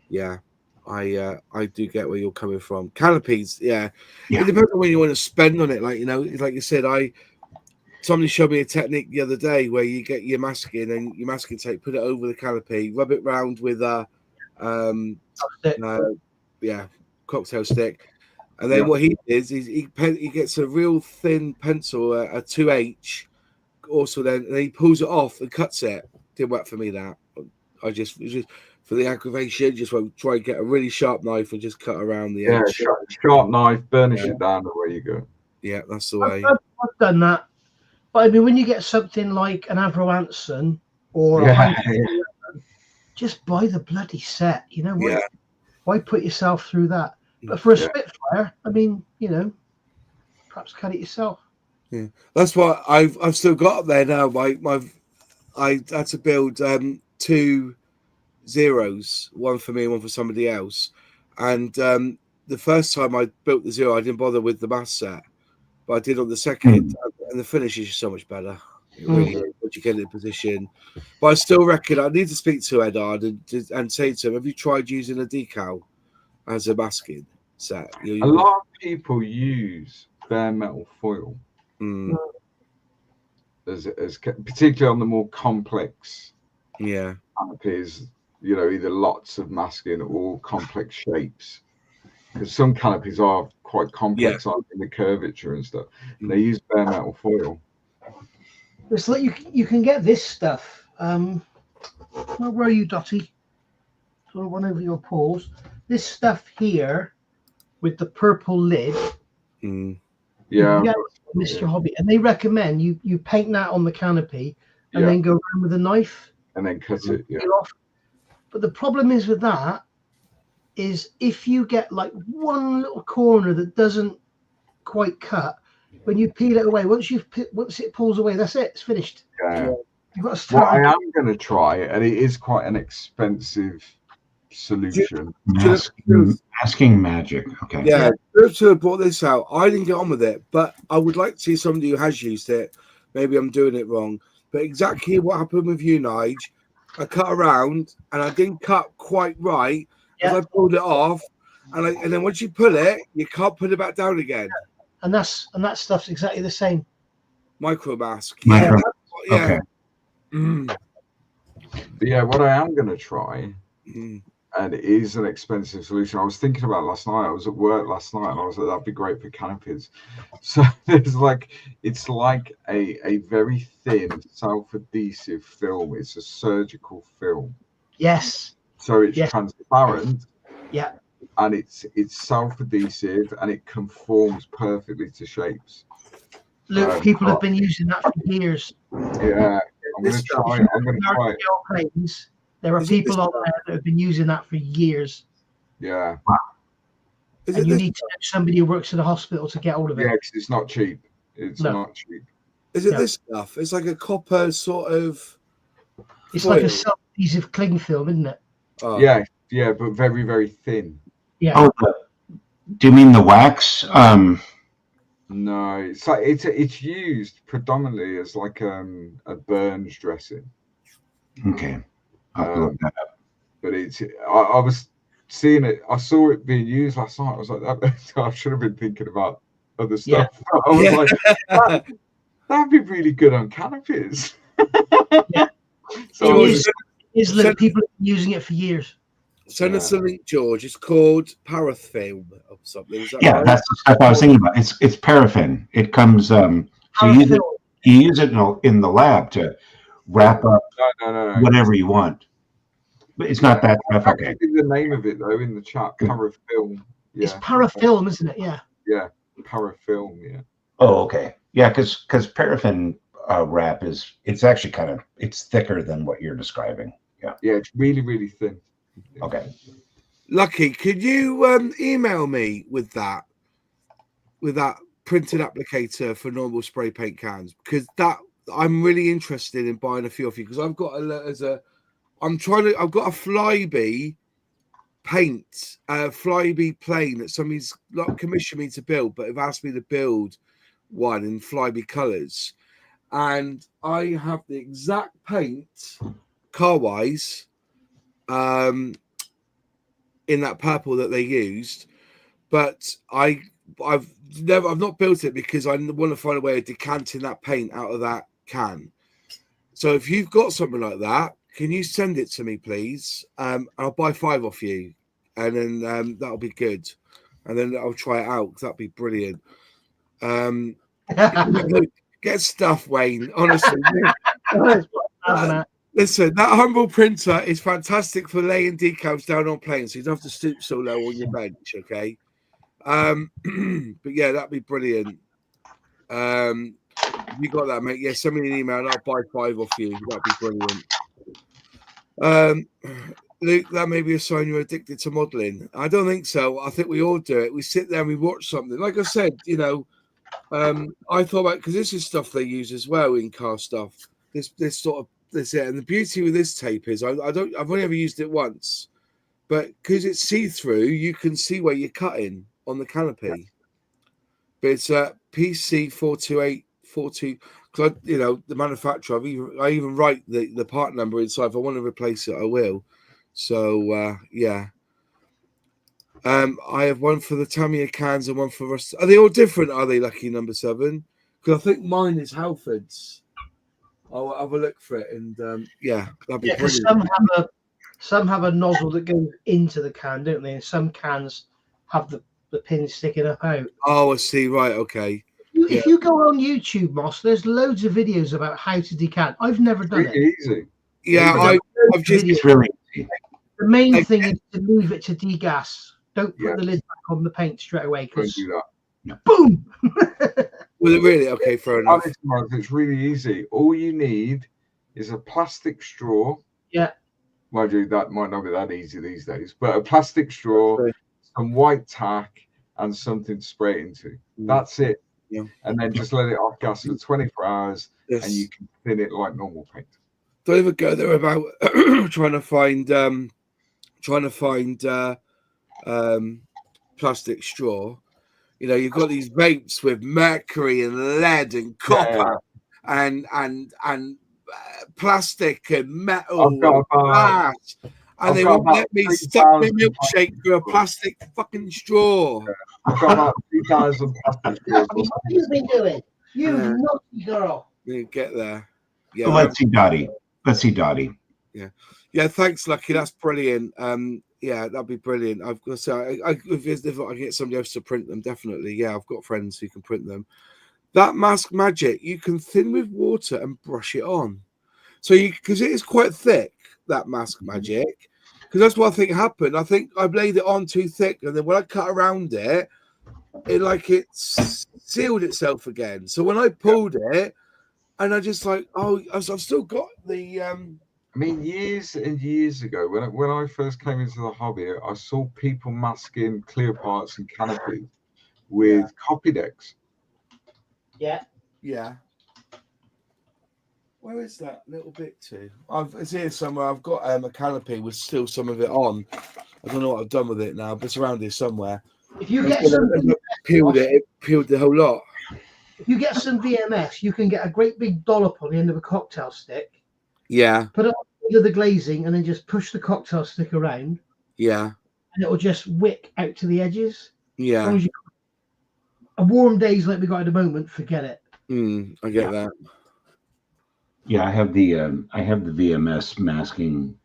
Yeah. I do get where you're coming from. Canopies, yeah. It depends on when you want to spend on it. Like, you know, like you said, somebody showed me a technique the other day where you get your masking and your masking tape, put it over the canopy, rub it round with cocktail stick. And then what he does is he gets a real thin pencil, a 2H, also then and he pulls it off and cuts it. Didn't work for me, that. I just for the aggravation, just want to try and get a really sharp knife and just cut around the edge. Sharp knife, burnish it down, away you go. Yeah, that's the way. I've done that. But I mean, when you get something like an Avro Anson or just buy the bloody set, you know? Why put yourself through that? But for a Spitfire, I mean, you know, perhaps cut it yourself. Yeah, that's what I've still got up there now. I had to build 2 zeros, one for me and one for somebody else. And the first time I built the 0, I didn't bother with the mask set, but I did on the second, and the finish is so much better. It really is, once you get in position. But I still reckon I need to speak to Edard and say to him, have you tried using a decal as a masking set? A lot of people use bare metal foil, as particularly on the more complex canopies. You know, either lots of masking or complex shapes, because some canopies are quite complex in the curvature and stuff. And they use bare metal foil. It's like you can get this stuff. Where are you, Dotty? So one over your paws. This stuff here with the purple lid. Mr. Hobby, and they recommend you paint that on the canopy and then go around with a knife and then cut it. Off. But the problem is with that is if you get like one little corner that doesn't quite cut, when you peel it away, once it pulls away, that's it. It's finished. You've got to start. What I am going to try, and it is quite an expensive solution. Masking magic. Okay. Yeah, should have brought this out. I didn't get on with it, but I would like to see somebody who has used it. Maybe I'm doing it wrong, but exactly what happened with you, Nige. I cut around and I didn't cut quite right as I pulled it off, and then once you pull it, you can't put it back down again. And that stuff's exactly the same. Micro mask. Okay. But yeah, what I am going to try, and it is an expensive solution. I was thinking about last night. I was at work last night, and I was like, that'd be great for canopies. So it's like a very thin self-adhesive film. It's a surgical film. Yes. So it's transparent. Yeah. And it's self-adhesive, and it conforms perfectly to shapes. Look, people have been using that for years. Yeah, I'm going to try it. There are people out there that have been using that for years. Yeah. And you need to know somebody who works in a hospital to get hold of it. Yeah, because it's not cheap. It's not cheap. Is it this stuff? It's like a copper sort of. It's like a self-adhesive cling film, isn't it? Oh. Yeah, but very, very thin. Yeah. Oh, do you mean the wax? No, it's like it's used predominantly as like a burns dressing. Okay. I'll have to look that up. But I was seeing it. I saw it being used last night. I was like, I should have been thinking about other stuff. Yeah. I was like, that'd be really good on canopies. So people have been using it for years. Send us a link, George. It's called paraffin or something. Right? That's the stuff I was thinking about. It's paraffin. It comes. So you use it in the lab to wrap up No. whatever you want. But it's not that tough. Okay. The name of it though in the chat, parafilm. Yeah. It's parafilm, isn't it? Yeah. Yeah, parafilm. Yeah. Oh, okay. Yeah, because paraffin wrap it's actually it's thicker than what you're describing. Yeah. Yeah, it's really, really thin. Yeah. Okay. Lucky, could you email me with that printed applicator for normal spray paint cans? Because I'm really interested in buying a few of you, because I've got I've got a Flybe paint, Flybe plane that somebody's not commissioned me to build, but have asked me to build one in Flybe colours, and I have the exact paint car-wise in that purple that they used, but I've not built it because I want to find a way of decanting that paint out of that can. So if you've got something like that, can you send it to me, please? I'll buy 5 off you, and then that'll be good. And then I'll try it out, because that'd be brilliant. Get stuff, Wayne. Honestly, listen, that humble printer is fantastic for laying decals down on planes, so you don't have to stoop so low on your bench. Okay, but yeah, that'd be brilliant. You got that, mate? Yeah, send me an email and I'll buy 5 off you. That'd be brilliant. Luke, that may be a sign you're addicted to modeling. I don't think so. I think we all do it. We sit there and we watch something. Like I said, I thought about, because this is stuff they use as well in car stuff. This and the beauty with this tape is I've only ever used it once, but because it's see-through, you can see where you're cutting on the canopy. But it's PC 42842. Because the manufacturer, I even write the part number inside. If I want to replace it, I will. So yeah. I have one for the Tamiya cans and one for Rust. Are they all different? Are they, Lucky number 7? Because I think mine is Halford's. I'll have a look for it, and yeah, that'd be brilliant. Some have a nozzle that goes into the can, don't they? And some cans have the pin sticking up out. Oh, I see. Right, okay. If you go on YouTube, Moss, there's loads of videos about how to decant. I've never done it. Easy. Yeah, I've just. It's really easy. The main thing is to leave it to degas. Don't put the lid back on the paint straight away, because boom. Was it really? Okay, fair enough. It's really easy. All you need is a plastic straw. Yeah. Mind you, that might not be that easy these days, but a plastic straw, some white tack, and something to spray it into. That's it. Yeah. And then just let it off gas for 24 hours, and you can thin it like normal paint. Don't even go there about trying to find plastic straw. You've got these vapes with mercury and lead and copper and plastic and metal and glass, and they won't let me stuff my milkshake through a plastic fucking straw. I've got about 2,000 plastic straws. What have you been doing? You naughty girl. You get there. Yeah. Well, let's see Dottie. Yeah. Thanks, Lucky. That's brilliant. Yeah, that'd be brilliant. I've got to say, if I get somebody else to print them, definitely. Yeah, I've got friends who can print them. That Mask Magic, you can thin with water and brush it on. So because it is quite thick, that Mask Magic. Because that's what I think happened. I think I laid it on too thick, and then when I cut around it, it sealed itself again. So when I pulled it, and I just I've still got the. I mean, years and years ago, when I first came into the hobby, I saw people masking clear parts and canopies with copy decks. Yeah. Yeah. Where is that little bit to? It's here somewhere. I've got a canopy with still some of it on. I don't know what I've done with it now, but it's around here somewhere. If you get some peeled the whole lot. If you get some VMS, you can get a great big dollop on the end of a cocktail stick. Yeah. Put it on the glazing and then just push the cocktail stick around. Yeah. And it will just wick out to the edges. Yeah. A warm days like we got at the moment, forget it. I get that. Yeah, I have the VMS masking,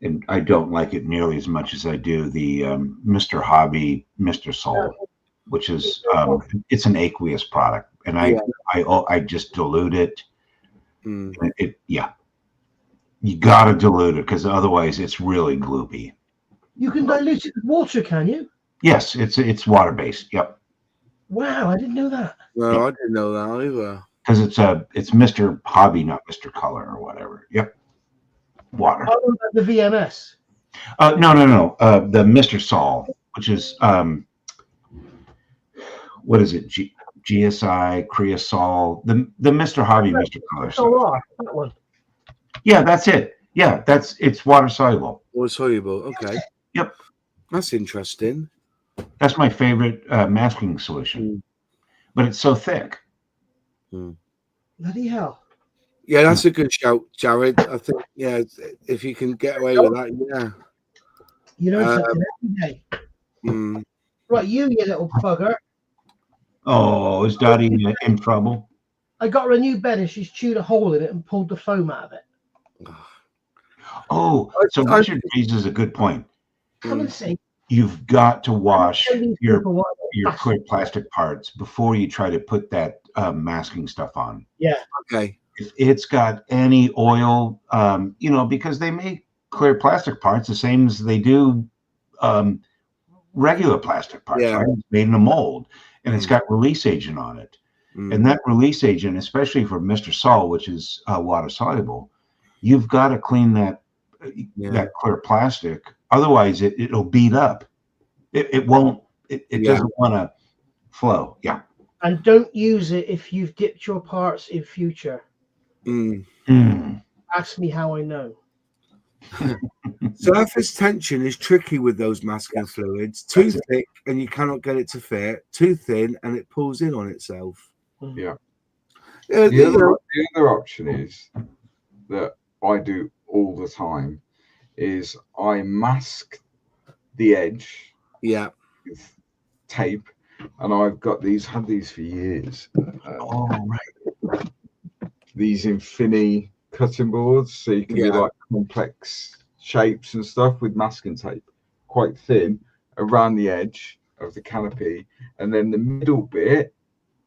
and I don't like it nearly as much as I do the Mr. Hobby Mr. Sol, which is it's an aqueous product, and I just dilute it Yeah, you got to dilute it because otherwise it's really gloopy. You can dilute it with water, can you? Yes, it's water based. Yep. Wow, I didn't know that. No, I didn't know that either. Because it's Mr. Hobby, not Mr. Color or whatever. Yep. Water. I know about the VMS. No. The Mr. Sol, which is what is it? GSI, Creosol, the Mr. Hobby, Mr. Color stuff. Oh, that one. Yeah, that's it. Yeah, it's water soluble. Water soluble. Okay. Yep. That's interesting. That's my favorite masking solution. But it's so thick. Bloody hell. Yeah, that's a good shout, Jared. I think, yeah, if you can get away with that, yeah. You know something every day. Right, you little bugger. Oh, is Dottie in trouble? I got her a new bed and she's chewed a hole in it and pulled the foam out of it. Oh, so Richard raises a good point. Come and see. You've got to wash your clear plastic parts before you try to put that masking stuff on. Yeah. Okay. If it's got any oil, because they make clear plastic parts the same as they do regular plastic parts, right? It's made in a mold, and it's got release agent on it. And that release agent, especially for Mr. Sol, which is water soluble, you've got to clean that clear plastic. Otherwise, it'll beat up. It won't. It doesn't want to flow. Yeah. And don't use it if you've dipped your parts in future. Ask me how I know. Surface tension is tricky with those masking fluids. Too thick and you cannot get it to fit. Too thin and it pulls in on itself. Yeah. The other option is that I do all the time is I mask the edge with tape, and I've got had these for years. These Infini cutting boards, so you can do like complex shapes and stuff with masking tape, quite thin around the edge of the canopy, and then the middle bit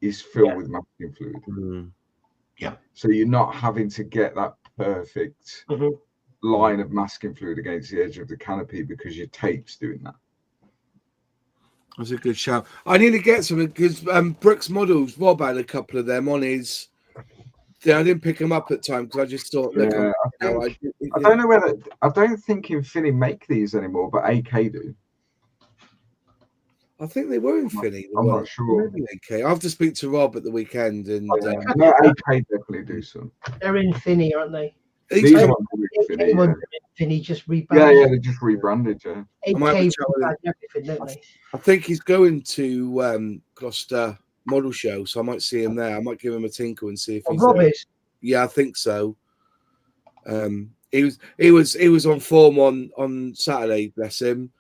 is filled with masking fluid. So you're not having to get that perfect line of masking fluid against the edge of the canopy because your tape's doing that. That's a good shout. I need to get some because Brooks Models, Rob had a couple of them on his. Yeah, I didn't pick them up at the time because I just thought. Look, I don't know whether I don't think Infini make these anymore, but AK do. I think they were Infini. I'm not sure. AK. I have to speak to Rob at the weekend, and no, AK definitely do some. They're Infini, aren't they? These ones are Infini, just rebranded. Yeah, they just rebranded. Yeah, everything, don't they? I think he's going to Gloucester Model Show, so I might see him there. I might give him a tinkle and see if he's Rob is. Yeah, I think so. He was on form on Saturday. Bless him.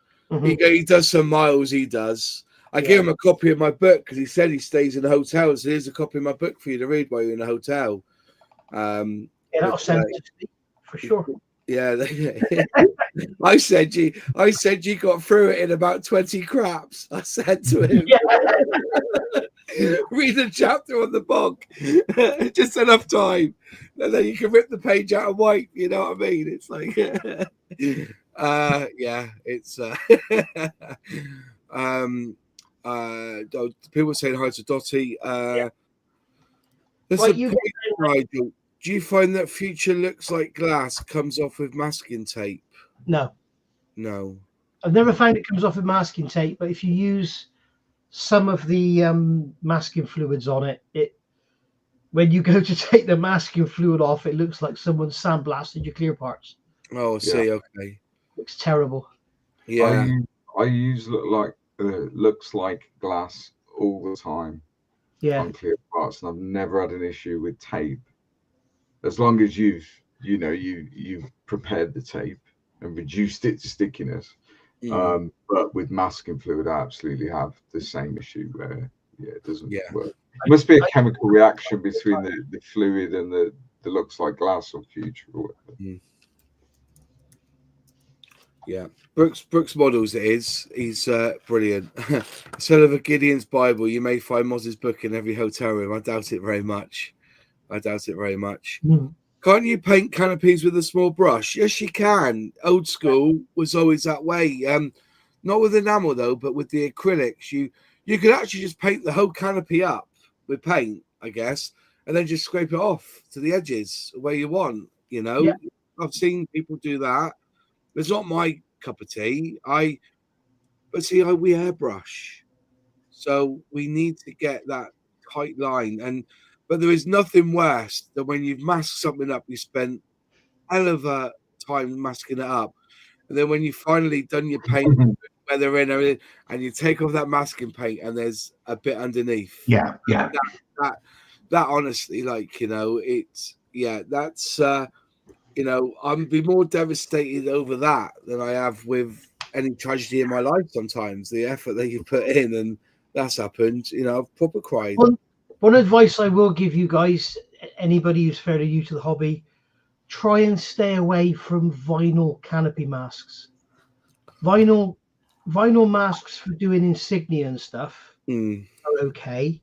He does some miles. He does. I gave him a copy of my book because he said he stays in a hotel. So here's a copy of my book for you to read while you're in a hotel. That'll send it to me for sure. Yeah, I said you got through it in about 20 craps. I said to him, read a chapter on the book, just enough time, and then you can rip the page out and wipe. You know what I mean? It's like, people saying hi to Dottie. Nigel. Do you find that Future looks like glass comes off with masking tape? No. I've never found it comes off with masking tape, but if you use some of the masking fluids on it, when you go to take the masking fluid off, it looks like someone sandblasted your clear parts. Oh, I see. Okay. Looks terrible. Yeah. I use looks like glass all the time. Yeah. On clear parts, and I've never had an issue with tape. As long as you've prepared the tape and reduced its stickiness. But with masking fluid, I absolutely have the same issue where it doesn't work. It must be a chemical reaction between the fluid and the looks like glass or Future or whatever. Yeah, Brooks Models. It is. He's brilliant. Instead of a Gideon's Bible, you may find Moz's book in every hotel room. I doubt it very much. I doubt it very much. Mm. Can't you paint canopies with a small brush? Yes, you can. Old school was always that way. Not with enamel though, but with the acrylics, you could actually just paint the whole canopy up with paint, I guess, and then just scrape it off to the edges where you want. You know, Yeah. I've seen people do that. It's not my cup of tea. We airbrush, so we need to get that tight line. But there is nothing worse than when you've masked something up, you spent hell of a time masking it up, and then when you finally done your paint, weather in everything, and you take off that masking paint, and there's a bit underneath. Yeah. That honestly, like, you know, that's you know, I'd be more devastated over that than I have with any tragedy in my life. Sometimes the effort that you put in, and that's happened, you know, I've proper cried. One advice I will give you guys, anybody who's fairly new to the hobby, try and stay away from vinyl canopy masks. Vinyl masks for doing insignia and stuff are okay,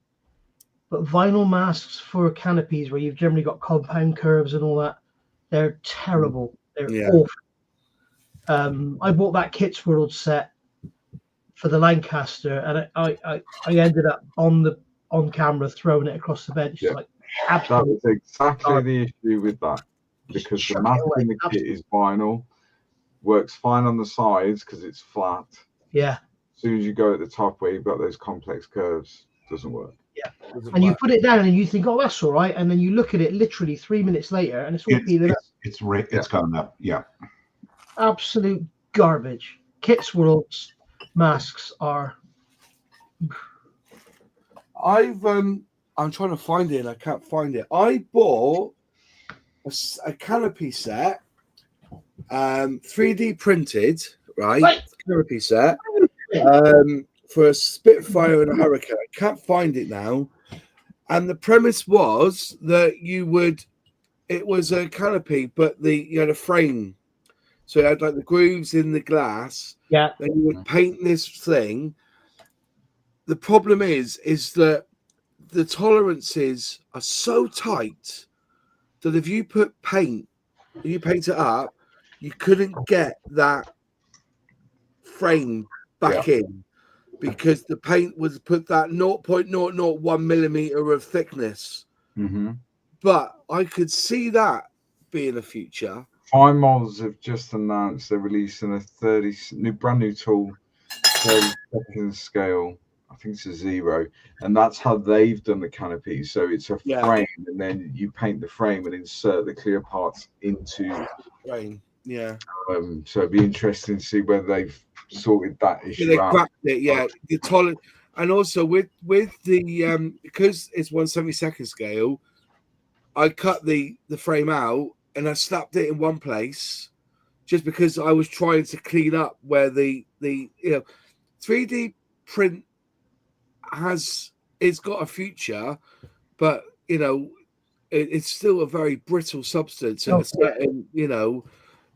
but vinyl masks for canopies where you've generally got compound curves and all that, they're terrible. They're awful. I bought that Kits World set for the Lancaster, and I ended up on camera throwing it across the bench. Yeah. Like, that was exactly the issue with that, because the mask in the kit is vinyl, works fine on the sides because it's flat. Yeah. As soon as you go at the top where you've got those complex curves, it doesn't work. Yeah. And you put it down and you think, oh, that's all right, and then you look at it literally 3 minutes later and it's all peeling up. It's gone up. Yeah. Absolute garbage. Kits World's masks are. I'm trying to find it and I can't find it. I bought a canopy set, 3D printed, right? Canopy set, for a Spitfire and a Hurricane. I can't find it now. And the premise was that it was a canopy, but you had a frame. So it had like the grooves in the glass. Yeah. Then you would paint this thing. The problem is that the tolerances are so tight that if you paint it up, you couldn't get that frame back in, because the paint was put that 0.001 millimeter of thickness. But I could see that being a future. Fine Molds have just announced they're releasing a brand new tool, 30-second scale. I think it's a 0, and that's how they've done the canopy. So it's a frame, and then you paint the frame and insert the clear parts into frame. Yeah. So it'd be interesting to see whether they've sorted that issue they out. Cracked it, yeah. The tolerance, and also with the because it's 1/72 scale, I cut the frame out and I slapped it in one place, just because I was trying to clean up where the 3D print it's got a future, but it's still a very brittle substance at a certain,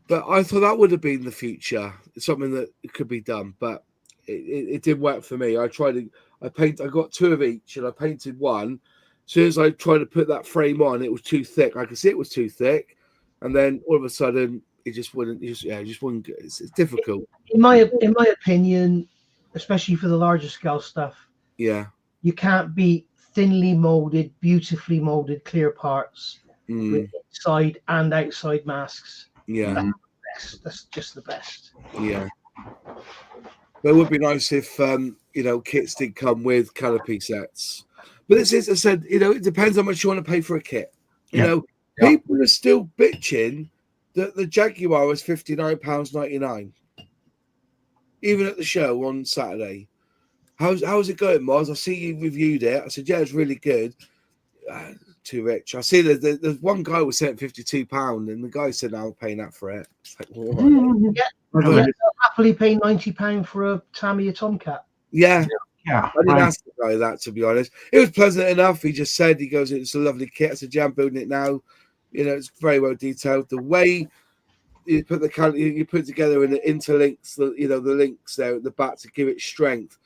but I thought that would have been the future. It's something that could be done, but it didn't work for me. I got 2 of each and I painted one. As soon as I tried to put that frame on, it was too thick. I could see it was too thick, and then all of a sudden it just wouldn't. It just wouldn't. It's difficult. In my opinion, especially for the larger scale stuff, you can't beat thinly molded, beautifully molded clear parts with inside and outside masks. Yeah, that's just the best. Yeah, but it would be nice if kits did come with canopy sets. But this is, as I said, it depends how much you want to pay for a kit. People are still bitching that the Jaguar was £59.99, even at the show on Saturday. How's it going, Moz? I see you reviewed it. I said, yeah, it's really good. Too rich. I see there's one guy was saying £52, and the guy said, no, I'm paying that for it. It's like, all right. I'll happily pay £90 for a Tamiya Tomcat. Yeah. I didn't ask the guy that, to be honest. It was pleasant enough. He just said, he goes, it's a lovely kit. I said, yeah, I'm building it now. It's very well detailed. The way you put together and it interlinks the links there at the back to give it strength.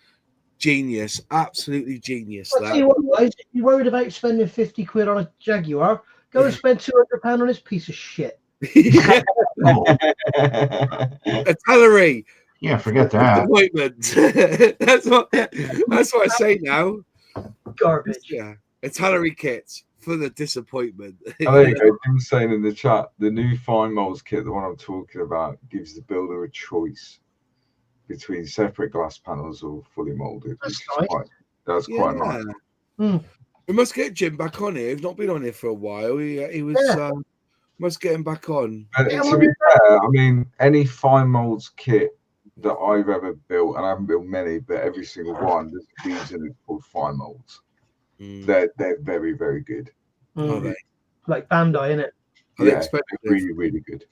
genius, absolutely genius. I'll tell you what, guys, if you're worried about spending 50 quid on a Jaguar, go and spend £200 on this piece of shit. Artillery. Yeah, forget that. Disappointment. that's what I say now. Garbage. Yeah, artillery kit for the disappointment. Oh, there you go. Tim's saying in the chat, the new fine molds kit, the one I'm talking about, gives the builder a choice between separate glass panels or fully molded. That's nice. That's quite nice. We must get Jim back on here. He's not been on here for a while. He was must get him back on. And to be fair, I mean, any fine molds kit that I've ever built, and I haven't built many, but every single one, there's a reason it's called fine molds. They're very, very good. Are they? Like Bandai, innit? Are they expensive? Really, really good.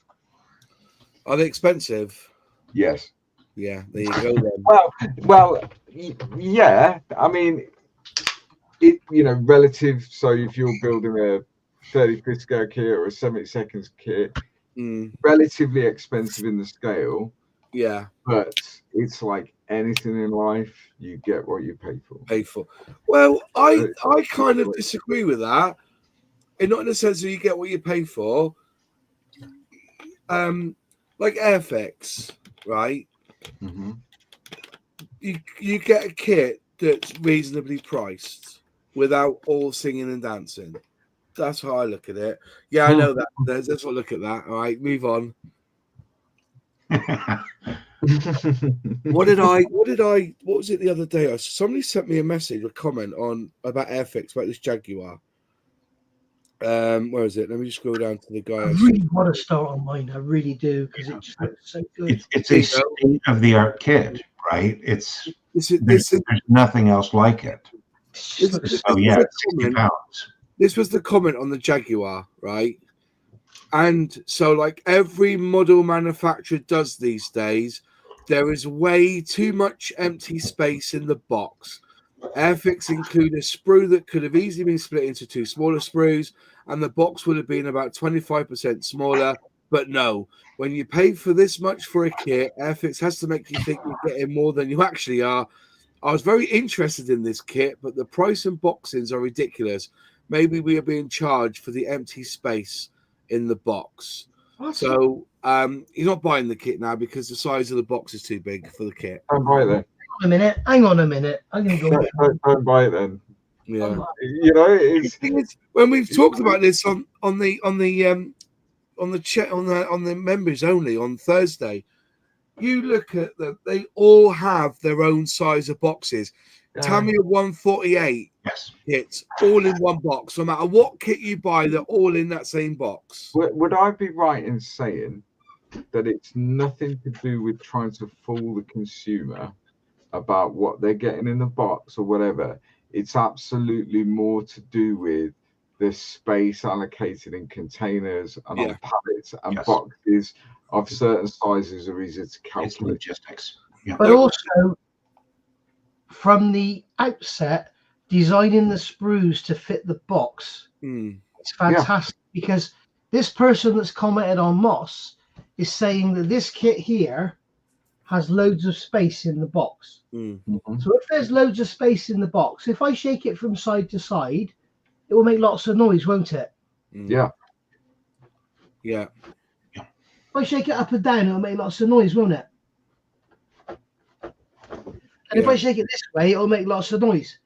Are they expensive? Yes. Yeah, there you go then. Well, yeah. I mean, it, you know, relative. So if you're building a 35th scale kit or a 72nd kit, relatively expensive in the scale. Yeah. But it's like anything in life, you get what you pay for. Well, I kind of disagree with that. And not in the sense that you get what you pay for. Like Airfix, right? Mm-hmm. You get a kit that's reasonably priced without all singing and dancing. That's how I look at it. Yeah, I know that. Let's not look at that. All right, move on. What was it the other day? Somebody sent me a message, a comment about Airfix, about this Jaguar. Where is it? Let me just scroll down to the guy. I really want to start on mine. I really do, because it just looks so good. It's a state-of-the-art kit, right? There's nothing else like it. So yeah, £60. This was the comment on the Jaguar, right? And so, like every model manufacturer does these days, there is way too much empty space in the box. Airfix include a sprue that could have easily been split into two smaller sprues, and the box would have been about 25% smaller. But no, when you pay for this much for a kit, Airfix has to make you think you're getting more than you actually are. I was very interested in this kit, but the price and boxings are ridiculous. Maybe we are being charged for the empty space in the box. What? So he's not buying the kit now because the size of the box is too big for the kit. Don't buy it then. Hang on a minute. I'm gonna go. Don't buy it then. Yeah. You know, it's when we've talked about this on the members only on Thursday. You look at them; they all have their own size of boxes. Tamiya 148 kits, all in one box. No matter what kit you buy, they're all in that same box. Would I be right in saying that it's nothing to do with trying to fool the consumer about what they're getting in the box or whatever? It's absolutely more to do with the space allocated in containers and on pallets and boxes of certain sizes are easier to calculate. It's logistics. Yeah. But also, from the outset, designing the sprues to fit the box, it's fantastic because this person that's commented on Moss is saying that this kit here has loads of space in the box. So if there's loads of space in the box, if I shake it from side to side, it will make lots of noise, won't it? Yeah. If I shake it up and down, it'll make lots of noise, won't it? And if I shake it this way, it'll make lots of noise.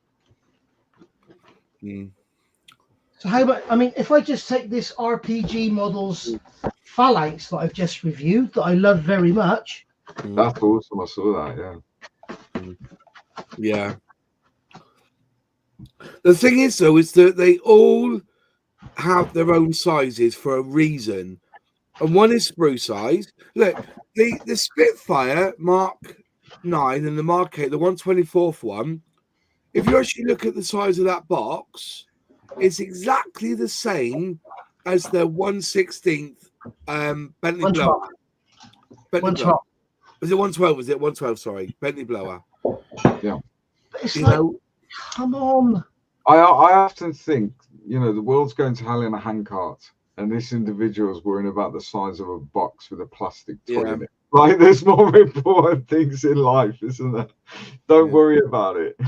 So how about, I mean, if I just take this RPG Models Phalanx that I've just reviewed, that I love very much. That's awesome. I saw that, yeah. The thing is, though, is that they all have their own sizes for a reason. And one is sprue size. Look, the Spitfire Mark 9 and the Mark 8, the 124th one, if you actually look at the size of that box, it's exactly the same as the 1/16th Bentley blower. Was it 112? Was it 112? Sorry, Bentley blower. Yeah. But it's come on. I often think, you know, the world's going to hell in a handcart, and this individual's worrying about the size of a box with a plastic toy in it. Like there's more important things in life, isn't there? Don't worry about it.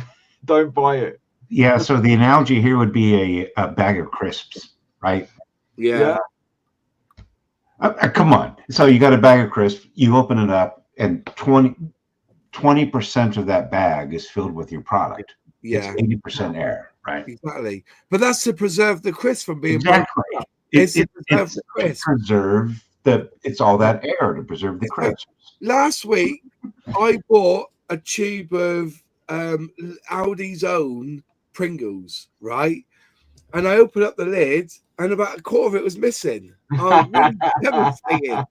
Don't buy it. Yeah. So the analogy here would be a bag of crisps, right? Yeah. Come on. So you got a bag of crisps, you open it up, and 20% of that bag is filled with your product. Yeah. It's 80% air, right? Exactly. But that's to preserve the crisp from being Exactly. broken up. It's to preserve to the crisp. preserve it's all that air to preserve the crisps. Last week, I bought a tube of Aldi's own Pringles, right? And I opened up the lid, and about a quarter of it was missing. I was really devastated.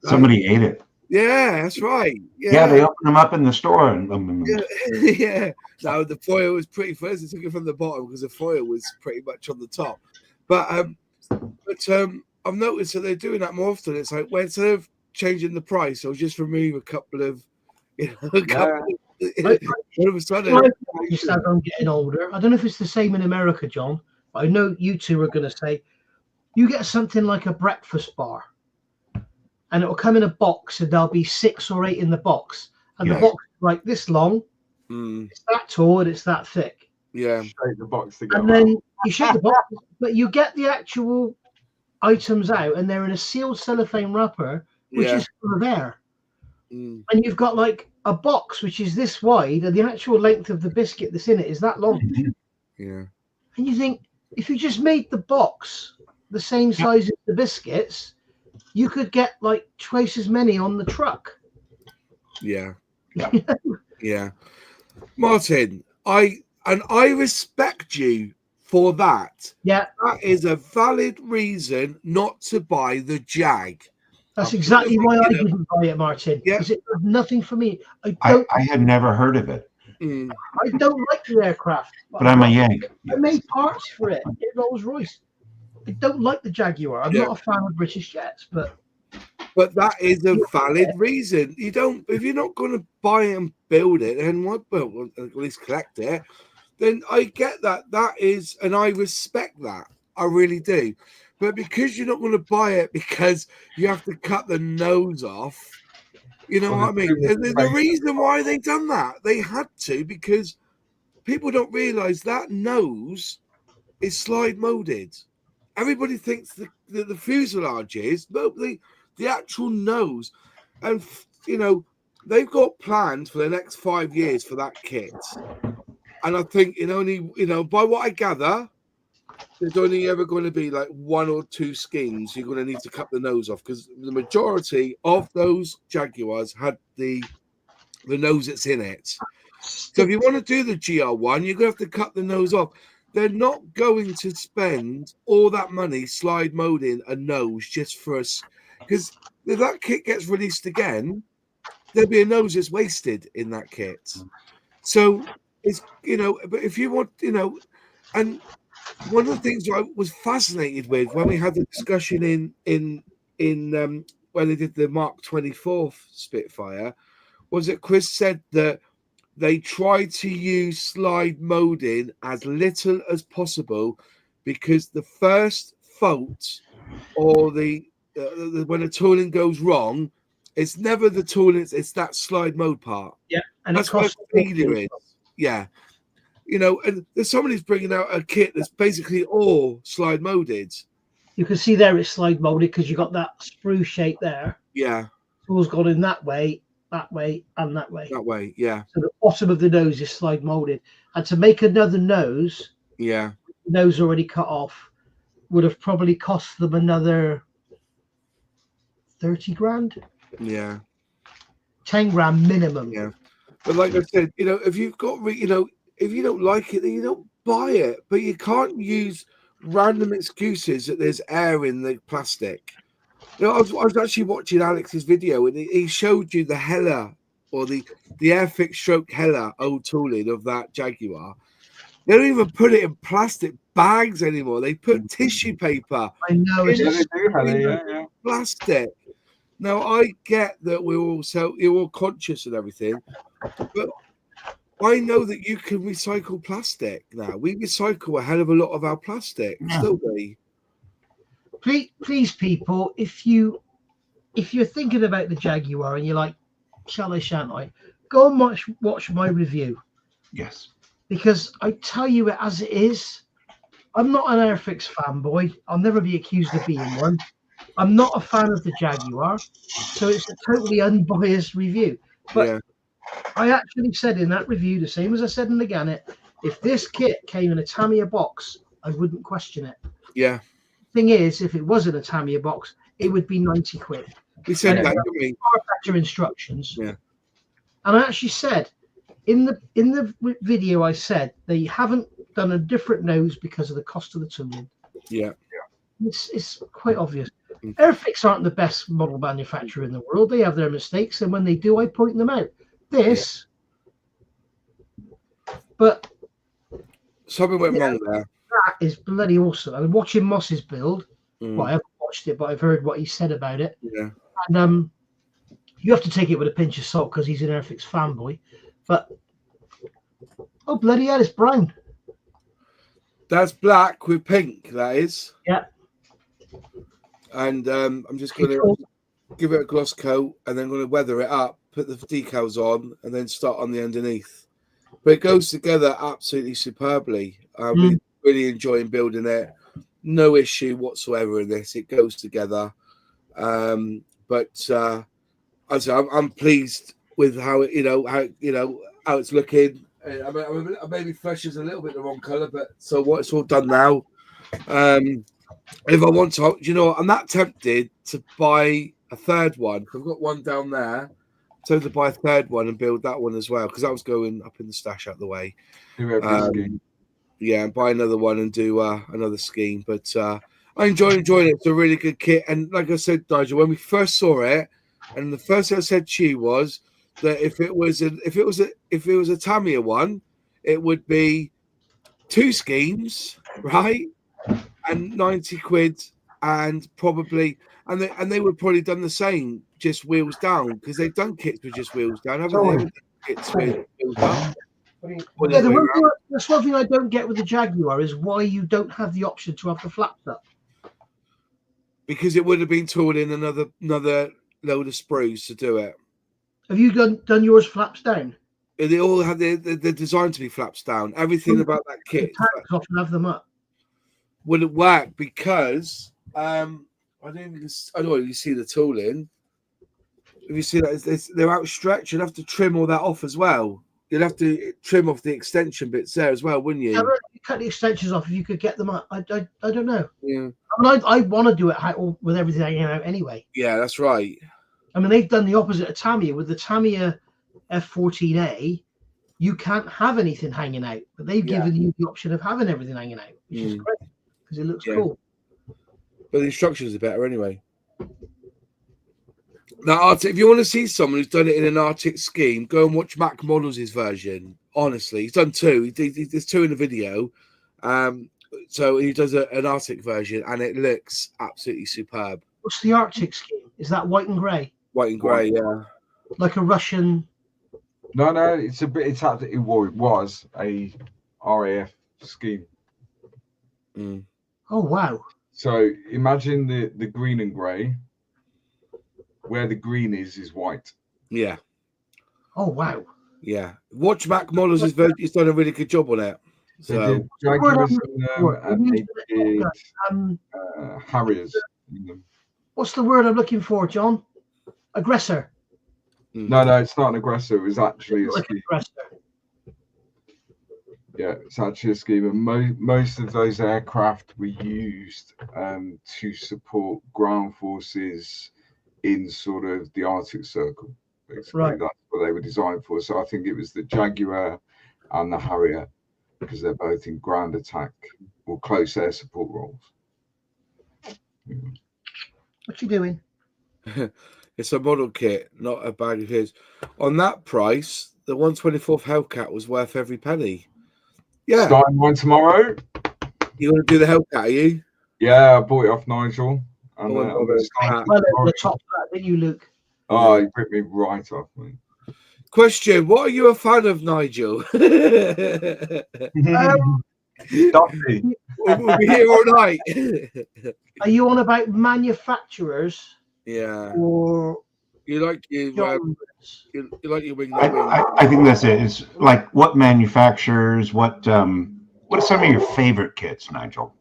Somebody ate it. Yeah, that's right. Yeah, they opened them up in the store, and Yeah. No, the foil was pretty first. They took it from the bottom because the foil was pretty much on the top. But I've noticed that they're doing that more often. It's like when instead of changing the price, I'll just remove a couple of, all of a sudden. As I'm getting older, I don't know if it's the same in America, John. But I know you two are going to say you get something like a breakfast bar, and it will come in a box, and there'll be 6 or 8 in the box, and the box is like this long, it's that tall, and it's that thick. Yeah, shake the box together. And then you shake the box, but you get the actual items out, and they're in a sealed cellophane wrapper, which is full of air. And you've got like a box which is this wide, and the actual length of the biscuit that's in it is that long. Yeah. And you think, if you just made the box the same size as the biscuits, you could get like twice as many on the truck. Yeah. Yeah. Martin, I respect you for that. Yeah. That is a valid reason not to buy the Jag. That's exactly why I didn't buy it, Martin. Yeah. Because it does nothing for me. I had never heard of it. I don't like the aircraft. But I'm a Yank. I made parts for it in Rolls Royce. I don't like the Jaguar. I'm not a fan of British jets, but that is a valid reason. You don't, if you're not going to buy and build it, then what? Well, at least collect it. Then I get that. That is, and I respect that. I really do. But because you're not going to buy it because you have to cut the nose off, you know what I mean? The reason why they done that, they had to, because people don't realize that nose is slide molded. Everybody thinks the fuselage is, but the actual nose, and they've got plans for the next 5 years for that kit. And I think by what I gather, there's only ever going to be like 1 or 2 skins you're going to need to cut the nose off, because the majority of those Jaguars had the nose that's in it. So if you want to do the GR1, you're going to have to cut the nose off. They're not going to spend all that money slide molding a nose just for us, because if that kit gets released again, there'll be a nose that's wasted in that kit. So it's but if you want, and one of the things I was fascinated with when we had the discussion in when they did the Mark 24 Spitfire was that Chris said that they try to use slide molding as little as possible, because the first fault or the when a tooling goes wrong, it's never the tooling, it's that slide mold part. Yeah, and that's what failure is. Yeah. And there's somebody who's bringing out a kit that's basically all slide molded. You can see there it's slide molded because you got that sprue shape there. Yeah. Tool's gone in that way, and that way. That way, yeah. So the bottom of the nose is slide molded. And to make another nose, nose already cut off, would have probably cost them another 30 grand. Yeah. 10 grand minimum. Yeah. But like I said, if you've got, if you don't like it, then you don't buy it. But you can't use random excuses that there's air in the plastic. I was actually watching Alex's video, and he showed you the Hella, or the Airfix stroke Hella old tooling of that Jaguar. They don't even put it in plastic bags anymore. They put tissue paper. I know. It's plastic. Now, I get that you're all conscious and everything, but I know that you can recycle plastic now. We recycle a hell of a lot of our plastic, still we? Please, people, if you if you're thinking about the Jaguar and you're like, shall I, shan't I? Go and watch my review, Yes. because I tell you it as it is. I'm not an Airfix fanboy. I'll never be accused of being one. I'm not a fan of the Jaguar, so it's a totally unbiased review. But Yeah. I actually said in that review, the same as I said in the Gannet, if this kit came in a Tamiya box, I wouldn't question it. Yeah. Thing is, if it was in a Tamiya box, it would be 90 quid. We said And that, it didn't we? far better instructions. Yeah. And I actually said in the video, I said they haven't done a different nose because of the cost of the tooling. Yeah. It's quite obvious. Mm. Airfix aren't the best model manufacturer in the world. They have their mistakes, and when they do, I point them out. This, but something went wrong there. that is bloody awesome. I mean, watching Moss's build. Mm. Well, I haven't watched it, but I've heard what he said about it. Yeah. And you have to take it with a pinch of salt because he's an Airfix fanboy. But oh bloody hell, it's brown. That's black with pink. That is. Yeah. And I'm just going to give it a gloss coat, and then going to weather it up, put the decals on, and then start on the underneath. But it goes together absolutely superbly. I'm really enjoying building it. No issue whatsoever in this. It goes together. But I'm pleased with how it, how it's looking. I mean, maybe flesh is a little bit the wrong color, but so what? It's all done now. If I want to, I'm not tempted to buy a third one. I've got one down there. So to buy a third one and build that one as well, because that was going up in the stash out the way. Yeah, and buy another one and do another scheme. But I enjoying it. It's a really good kit. And like I said, Nigel, when we first saw it, and the first thing I said to you was that if it was a Tamiya one, it would be 2 schemes, right? And 90 quid, and probably they would probably done the same, just wheels down, because they've done kits with just wheels down, haven't they? Kits with wheels up. Yeah, that's one thing I don't get with the Jaguar is why you don't have the option to have the flaps up. Because it would have been tooled in another load of sprues to do it. Have you done yours flaps down? They all have they're designed to be flaps down. Everything about that kit Often have them up. Wouldn't work because I don't know. You see the tooling. If you see that they're outstretched, you'd have to trim all that off as well. You'd have to trim off the extension bits there as well, wouldn't you? Yeah, you cut the extensions off if you could get them up. I don't know. Yeah. I mean, I want to do it with everything hanging out anyway. Yeah, that's right. I mean, they've done the opposite of Tamiya. With the Tamiya F14A, you can't have anything hanging out, but they've given you the option of having everything hanging out, which is great because it looks cool. But the instructions are better anyway. Now, if you want to see someone who's done it in an Arctic scheme, go and watch Mac Models' version. Honestly, he's done 2. There's 2 in the video. So he does an Arctic version, and it looks absolutely superb. What's the Arctic scheme? Is that white and grey? White and grey, yeah. Like a Russian. No, it's a bit. It was a RAF scheme. Mm. Oh wow! So imagine the green and grey. Where the green is white. Yeah. Oh wow. Yeah. Watch Mac Models' version. He's done a really good job on it. So they did Jaguars and they did Harriers. What's the word I'm looking for, John? Aggressor. No, it's not an aggressor. It was actually a scheme. Aggressor. Yeah, it's actually a scheme. And most of those aircraft were used to support ground forces in sort of the Arctic Circle. Basically, that's what they were designed for. So I think it was the Jaguar and the Harrier, because they're both in ground attack or close air support roles. What you doing? It's a model kit, not a bag of his. On that price, the 124th Hellcat was worth every penny. Yeah. Starting one tomorrow. You want to do the Hellcat, are you? Yeah, I bought it off Nigel. And, the top flat, didn't you, Luke? Oh, he ripped me right off, mate. Question: what are you a fan of, Nigel? Duffy. We'll be here all night. Are you on about manufacturers Yeah. or You like you genres. you like your wing that wing. I think that's it. It's like what manufacturers, what are some of your favorite kits, Nigel?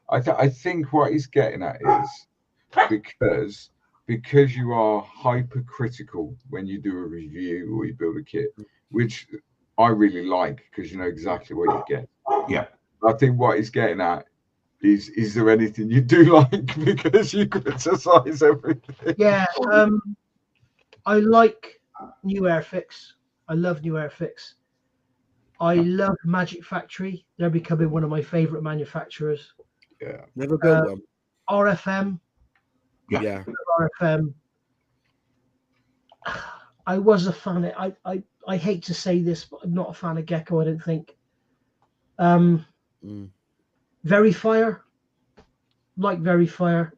I think what he's getting at is because you are hypercritical when you do a review or you build a kit, which I really like because you know exactly what you get. Yeah. I think what he's getting at is there anything you do like because you criticize everything? Yeah, I like new Airfix. I love new Airfix. I love Magic Factory. They're becoming one of my favorite manufacturers. Yeah. Never built one. RFM. Yeah. RFM. I was a fan of, I hate to say this, but I'm not a fan of Gecko, I don't think. Verifier. Like Verifier.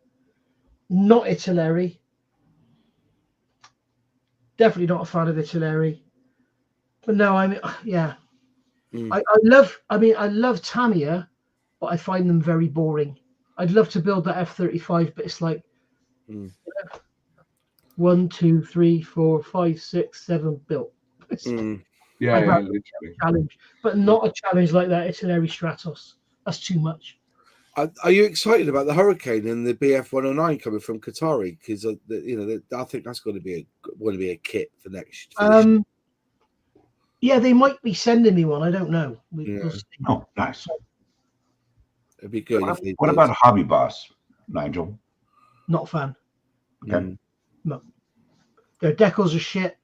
Not Italeri. Definitely not a fan of Italeri. But no, I mean, yeah. I love Tamiya, but I find them very boring. I'd love to build that F-35, but it's like 1, 2, 3, 4, 5, 6, 7 built. Yeah, I'd rather literally. a challenge, but not a challenge like that. Italeri Stratos. That's too much. Are you excited about the Hurricane and the BF 109 coming from Qatari? Because I think that's going to be a kit for next. Yeah, they might be sending me one. I don't know. We'll see. Oh, nice. It'd be good. What about Hobby Boss, Nigel? Not a fan. Okay. No. Their decals are shit.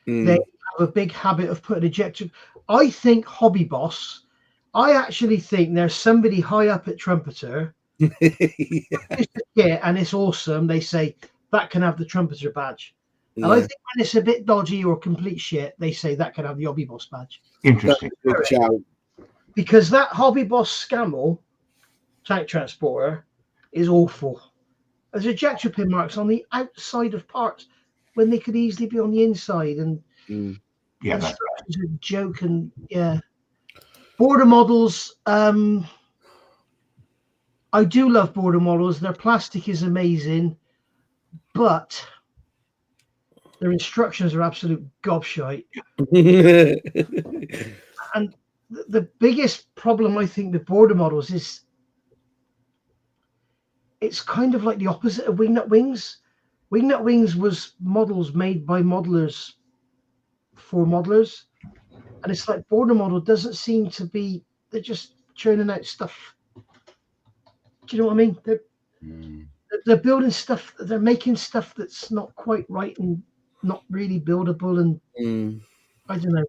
They have a big habit of putting ejector. I think Hobby Boss. I actually think there's somebody high up at Trumpeter. Yeah, and it's awesome. They say that can have the Trumpeter badge. And I think when it's a bit dodgy or complete shit, they say that can have the Hobby Boss badge. Interesting. Good shout. Because that Hobby Boss Scammel tank transporter is awful. There's ejector pin marks on the outside of parts when they could easily be on the inside, and yeah, that's a joke. And yeah, border models. I do love border models. Their plastic is amazing, but their instructions are absolute gobshite. And the biggest problem I think with border models is it's kind of like the opposite of Wingnut Wings. Wingnut Wings was models made by modelers for modelers, and it's like border model doesn't seem to be. They're just churning out stuff. Do you know what I mean? They're building stuff. They're making stuff that's not quite right and not really buildable. And I don't know.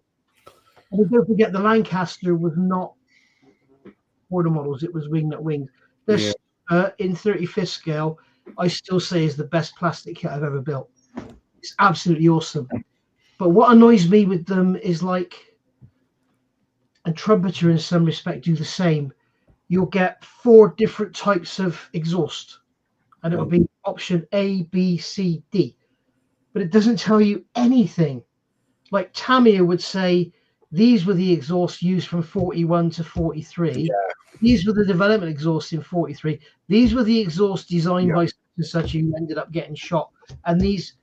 And don't forget, the Lancaster was not border models. It was Wingnut Wings. There's in 35th scale. I still say is the best plastic kit I've ever built. It's absolutely awesome. But what annoys me with them is and Trumpeter in some respect do the same. You'll get 4 different types of exhaust, and it'll be option A, B, C, D. But it doesn't tell you anything. Like Tamiya would say, these were the exhausts used from 41 to 43. Yeah. These were the development exhausts in 43. These were the exhausts designed by such and such who ended up getting shot. And these,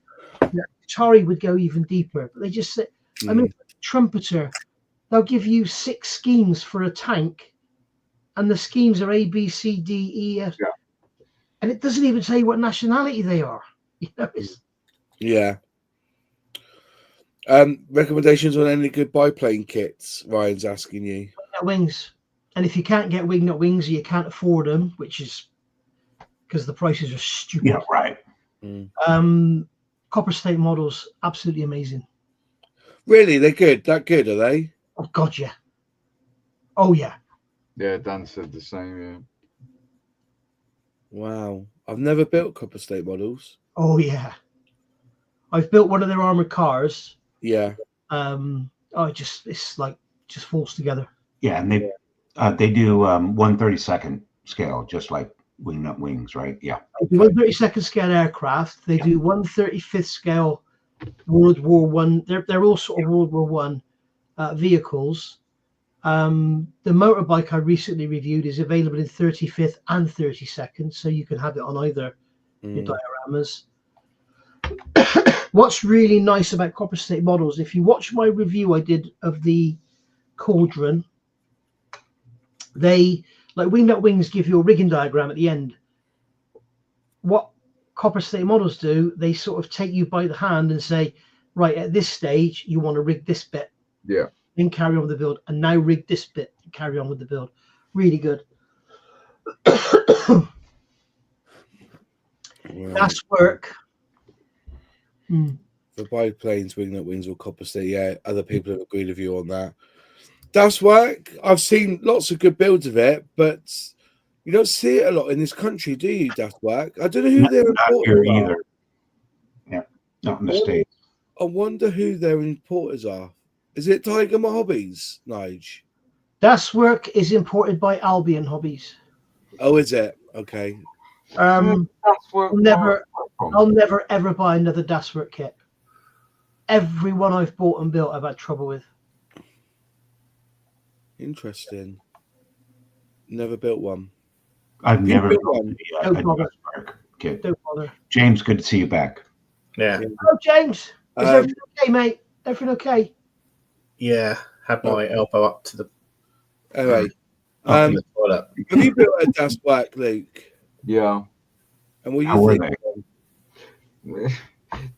Atari would go even deeper. But they just say, I mean, Trumpeter, they'll give you 6 schemes for a tank, and the schemes are A, B, C, D, E, F. Yeah. And it doesn't even tell you what nationality they are. You know, recommendations on any good biplane kits? Ryan's asking you. Wingnut Wings. And if you can't get Wingnut Wings or you can't afford them, which is because the prices are stupid. Yeah, right. Copper State models, absolutely amazing. Really? They're good? That good, are they? Oh, God, yeah. Oh, yeah. Yeah, Dan said the same, yeah. Wow. I've never built Copper State models. Oh, yeah. I've built one of their armored cars. Yeah. It's like just falls together. Yeah, and they do 1/32 scale, just like Wingnut Wings, right? Yeah. They do 1/32 scale aircraft. They do 1/35 scale World War One. They're all sort of World War One vehicles. The motorbike I recently reviewed is available in 35th and 32nd, so you can have it on either your dioramas. What's really nice about copper slate models, if you watch my review I did of the Cauldron, they, like Wingnut Wings, give you a rigging diagram at the end. What copper slate models do, they sort of take you by the hand and say, right, at this stage, you want to rig this bit. Yeah. Then carry on with the build. And now rig this bit and carry on with the build. Really good. That's work. For biplanes, Wingnut Wings or copper slate, yeah, other people have agreed with you on that. That's work. I've seen lots of good builds of it, but you don't see it a lot in this country, do you, Daft Work? I don't know who they're Not importers here are. either. Yeah, not in the States. I wonder who their importers are. Is it Tiger My Hobbies, Nige? Das Work is imported by Albion Hobbies. Oh, is it? Okay. That's what I'll never ever buy another Das Work kit. Every one I've bought and built, I've had trouble with. Interesting. Never built one. I've never built built one? a Don't bother. Das Work kit. Don't bother. James, good to see you back. Yeah. Oh, James, is everything okay, mate? Everything okay? Yeah. Had my elbow up to the, Anyway, up in the toilet. have you built a Das Work, Luke? Yeah. And what do How you were think? they?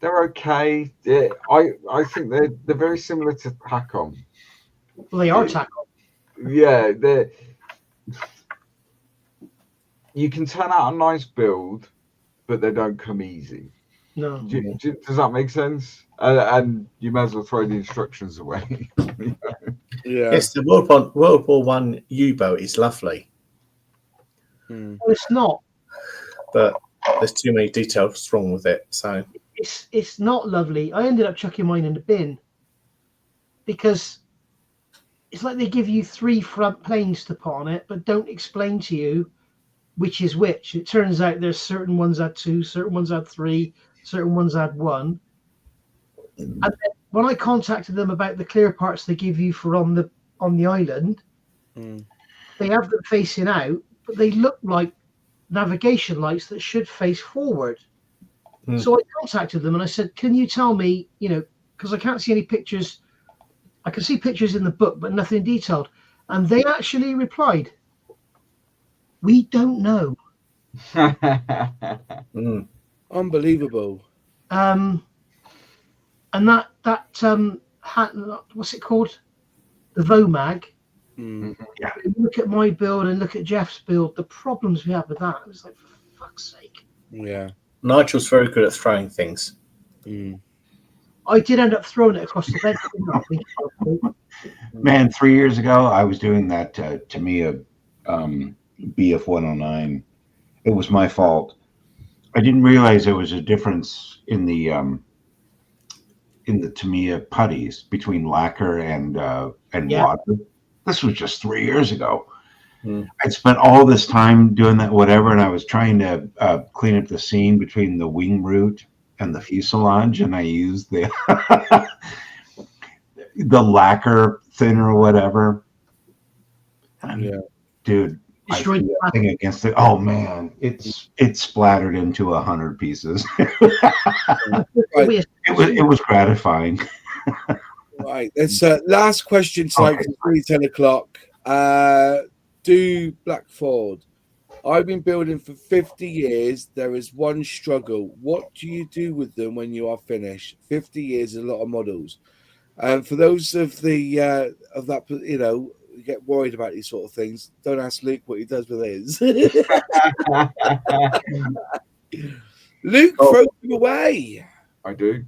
They're okay. Yeah, I think they're very similar to Tacom. Well, they are tackle. Yeah, you can turn out a nice build, but they don't come easy. No. Does that make sense? And you may as well throw the instructions away. Yeah. Yes, the World War One U-boat is lovely, Well, it's not. but there's too many details wrong with it. So It's not lovely. I ended up chucking mine in the bin because it's like they give you 3 front planes to put on it, but don't explain to you which is which. It turns out there's certain ones had 2, certain ones had 3, certain ones had 1. And then when I contacted them about the clear parts they give you for on the island, they have them facing out, but they look like navigation lights that should face forward. So I contacted them and I said, can you tell me, because I can't see any pictures. I can see pictures in the book, but nothing detailed. And they actually replied, we don't know. Unbelievable. And that what's it called? The VOMAG. Yeah. Look at my build and look at Jeff's build. The problems we have with that. It was like, for fuck's sake. Yeah. Nigel's very good at throwing things. I did end up throwing it across the bed. Didn't I? Man, 3 years ago, I was doing that Tamiya BF 109. It was my fault. I didn't realize there was a difference in the Tamiya putties between lacquer and water. This was just 3 years ago. I'd spent all this time doing that, whatever, and I was trying to clean up the seam between the wing root and the fuselage, and I used the the lacquer thinner or whatever. And, dude, I threw that thing against it. Oh man, it splattered into 100 pieces. It was gratifying. Right. That's last question tonight. Okay. It's 10 o'clock. Do Blackford. I've been building for 50 years. There is one struggle. What do you do with them when you are finished? 50 years is a lot of models. For those of the of that, you get worried about these sort of things. Don't ask Luke what he does with his. Luke throws them away. I do,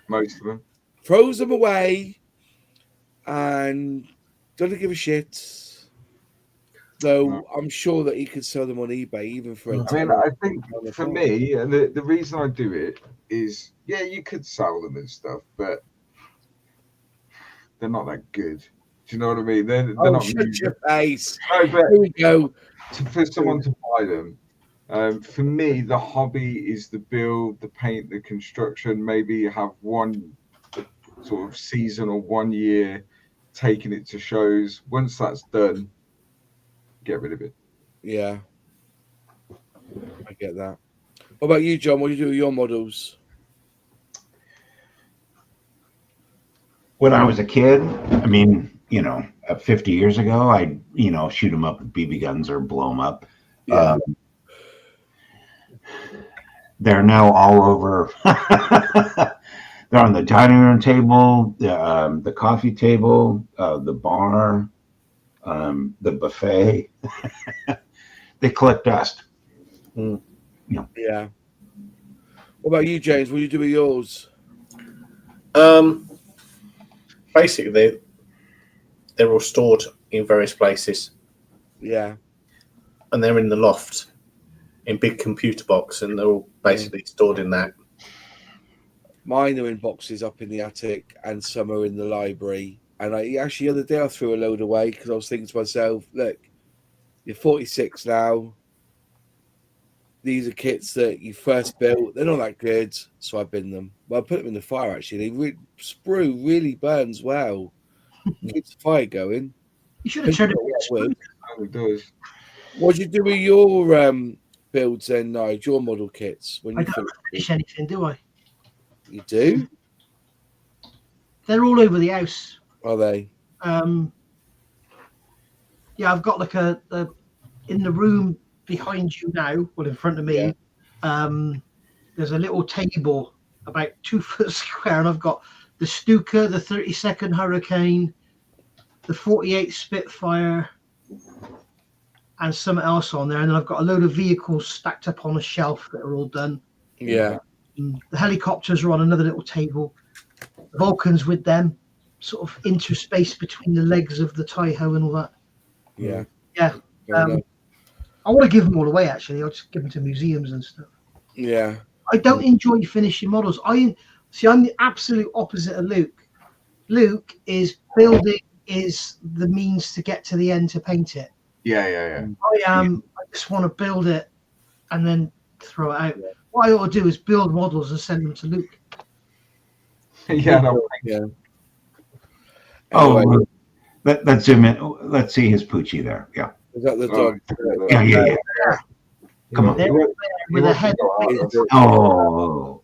most of them. Throws them away and doesn't give a shit. So I'm sure that he could sell them on eBay even for. I think for me, and the reason I do it is, you could sell them and stuff, but they're not that good. Do you know what I mean? They're not. Shut your face. No, but here we go. For someone to buy them, for me, the hobby is the build, the paint, the construction. Maybe have one sort of season or 1 year taking it to shows. Once that's done, get rid of it. Yeah, I get that. What about you, John? What do you do with your models? When I was a kid, I mean, 50 years ago, I'd, shoot them up with BB guns or blow them up. Yeah. They're now all over. They're on the dining room table, the coffee table, the bar, the buffet. They collect dust. Yeah. What about you, James? What do you do with yours? Basically, they're all stored in various places, Yeah. and they're in the loft in big computer box, and they're all basically stored in that. Mine are in boxes up in the attic, and some are in the library. And the other day I threw a load away because I was thinking to myself, look, you're 46 now. These are kits that you first built. They're not that good, so I bin them. Well, I put them in the fire, actually. Sprue really burns well. Keeps the fire going. You should have turned it Wood. It does. What do you do with your builds then, Nigel? Your model kits? When I you don't finish anything, do I? You do? They're all over the house. Are they? Yeah, I've got like a in the room behind you now, well, in front of me. Yeah. There's a little table about 2 foot square, and I've got the Stuka, the 32nd Hurricane, the 48 Spitfire, and something else on there. And then I've got a load of vehicles stacked up on a shelf that are all done. Yeah. The helicopters are on another little table. The Vulcans with them, sort of interspace between the legs of the Taiho and all that. Yeah. Yeah. I want to give them all away, actually. I'll just give them to museums and stuff. Yeah. I don't enjoy finishing models. I'm the absolute opposite of Luke. Luke is building is the means to get to the end to paint it. Yeah. I just want to build it and then throw it out. What I ought to do is build models and send them to Luke. Yeah. Oh, let's zoom in. Let's see his poochie there. Yeah. Is that the dog? Yeah. Come on. They're with a head. Oh.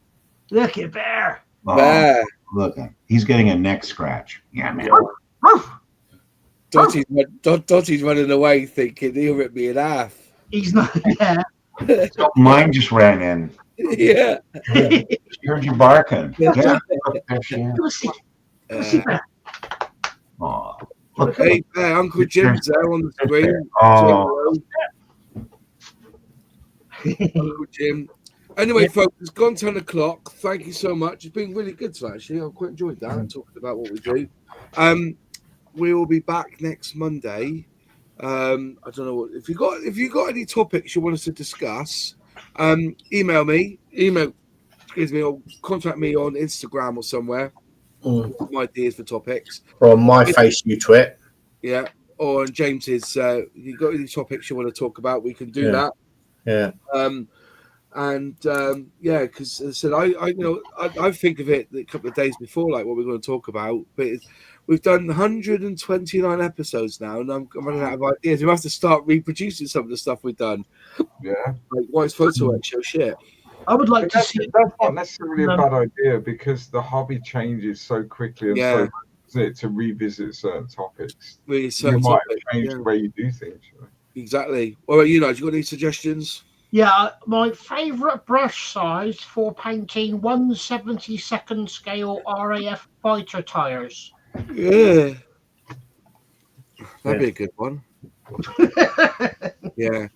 Look at Bear. Bear. Look, he's getting a neck scratch. Yeah, man. Dotty's running away thinking he'll rip me in half. He's not. Yeah. So mine just ran in. Yeah. Heard you barking. Yeah. Oh. Look. Hey, Bear, Uncle Jim's there on the screen. Oh. Uncle Jim. Anyway, folks, it's gone 10 o'clock. Thank you so much. It's been really good to actually. I've quite enjoyed that, talking about what we do. We will be back next Monday. I don't know what if you got any topics you want us to discuss, email me, or contact me on Instagram or somewhere. Some ideas for topics. Or on my face, you twit. Yeah. Or on James's you got any topics you want to talk about, we can do that. Yeah. Because as I said, I think of it a couple of days before, like what we're going to talk about. But we've done 129 episodes now, and I'm running out of ideas. We have to start reproducing some of the stuff we've done. Yeah, like White's photo show shit. I would like to see. That's not necessarily a bad idea because the hobby changes so quickly and so quickly to revisit certain topics. Really, you might have changed the way you do things. Exactly. What about you, Nigel? You got any suggestions? Yeah, my favourite brush size for painting 1/72 scale RAF fighter tires. Yeah. That'd be a good one. Yeah.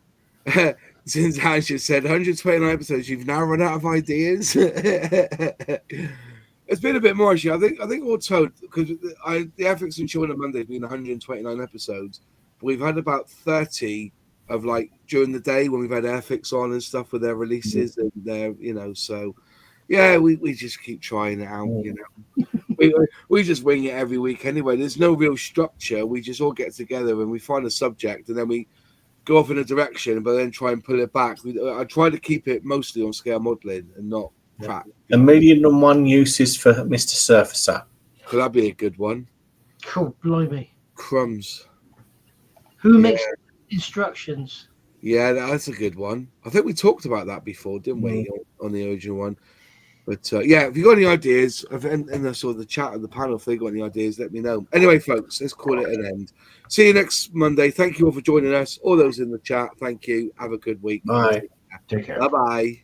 Since Hansha said 129 episodes, you've now run out of ideas. It's been a bit more actually. I think all told, because the Airfix and Chill on a Monday has been 129 episodes. But we've had about 30 of like during the day when we've had Airfix on and stuff with their releases and their, so yeah, we just keep trying it out, we just wing it every week anyway. There's no real structure. We just all get together and we find a subject and then we go off in a direction, but then try and pull it back. I try to keep it mostly on scale modeling and not crap. 1,000,001 uses for Mr. Surfacer. Could that be a good one? Cool, blimey. Crumbs. Who makes instructions? Yeah, that's a good one. I think we talked about that before, didn't we, on the original one? But yeah, if you got any ideas, in the sort of the chat of the panel, if they got any ideas, let me know. Anyway, folks, let's call it an end. See you next Monday. Thank you all for joining us. All those in the chat, thank you. Have a good week. Bye. Take care. Bye bye.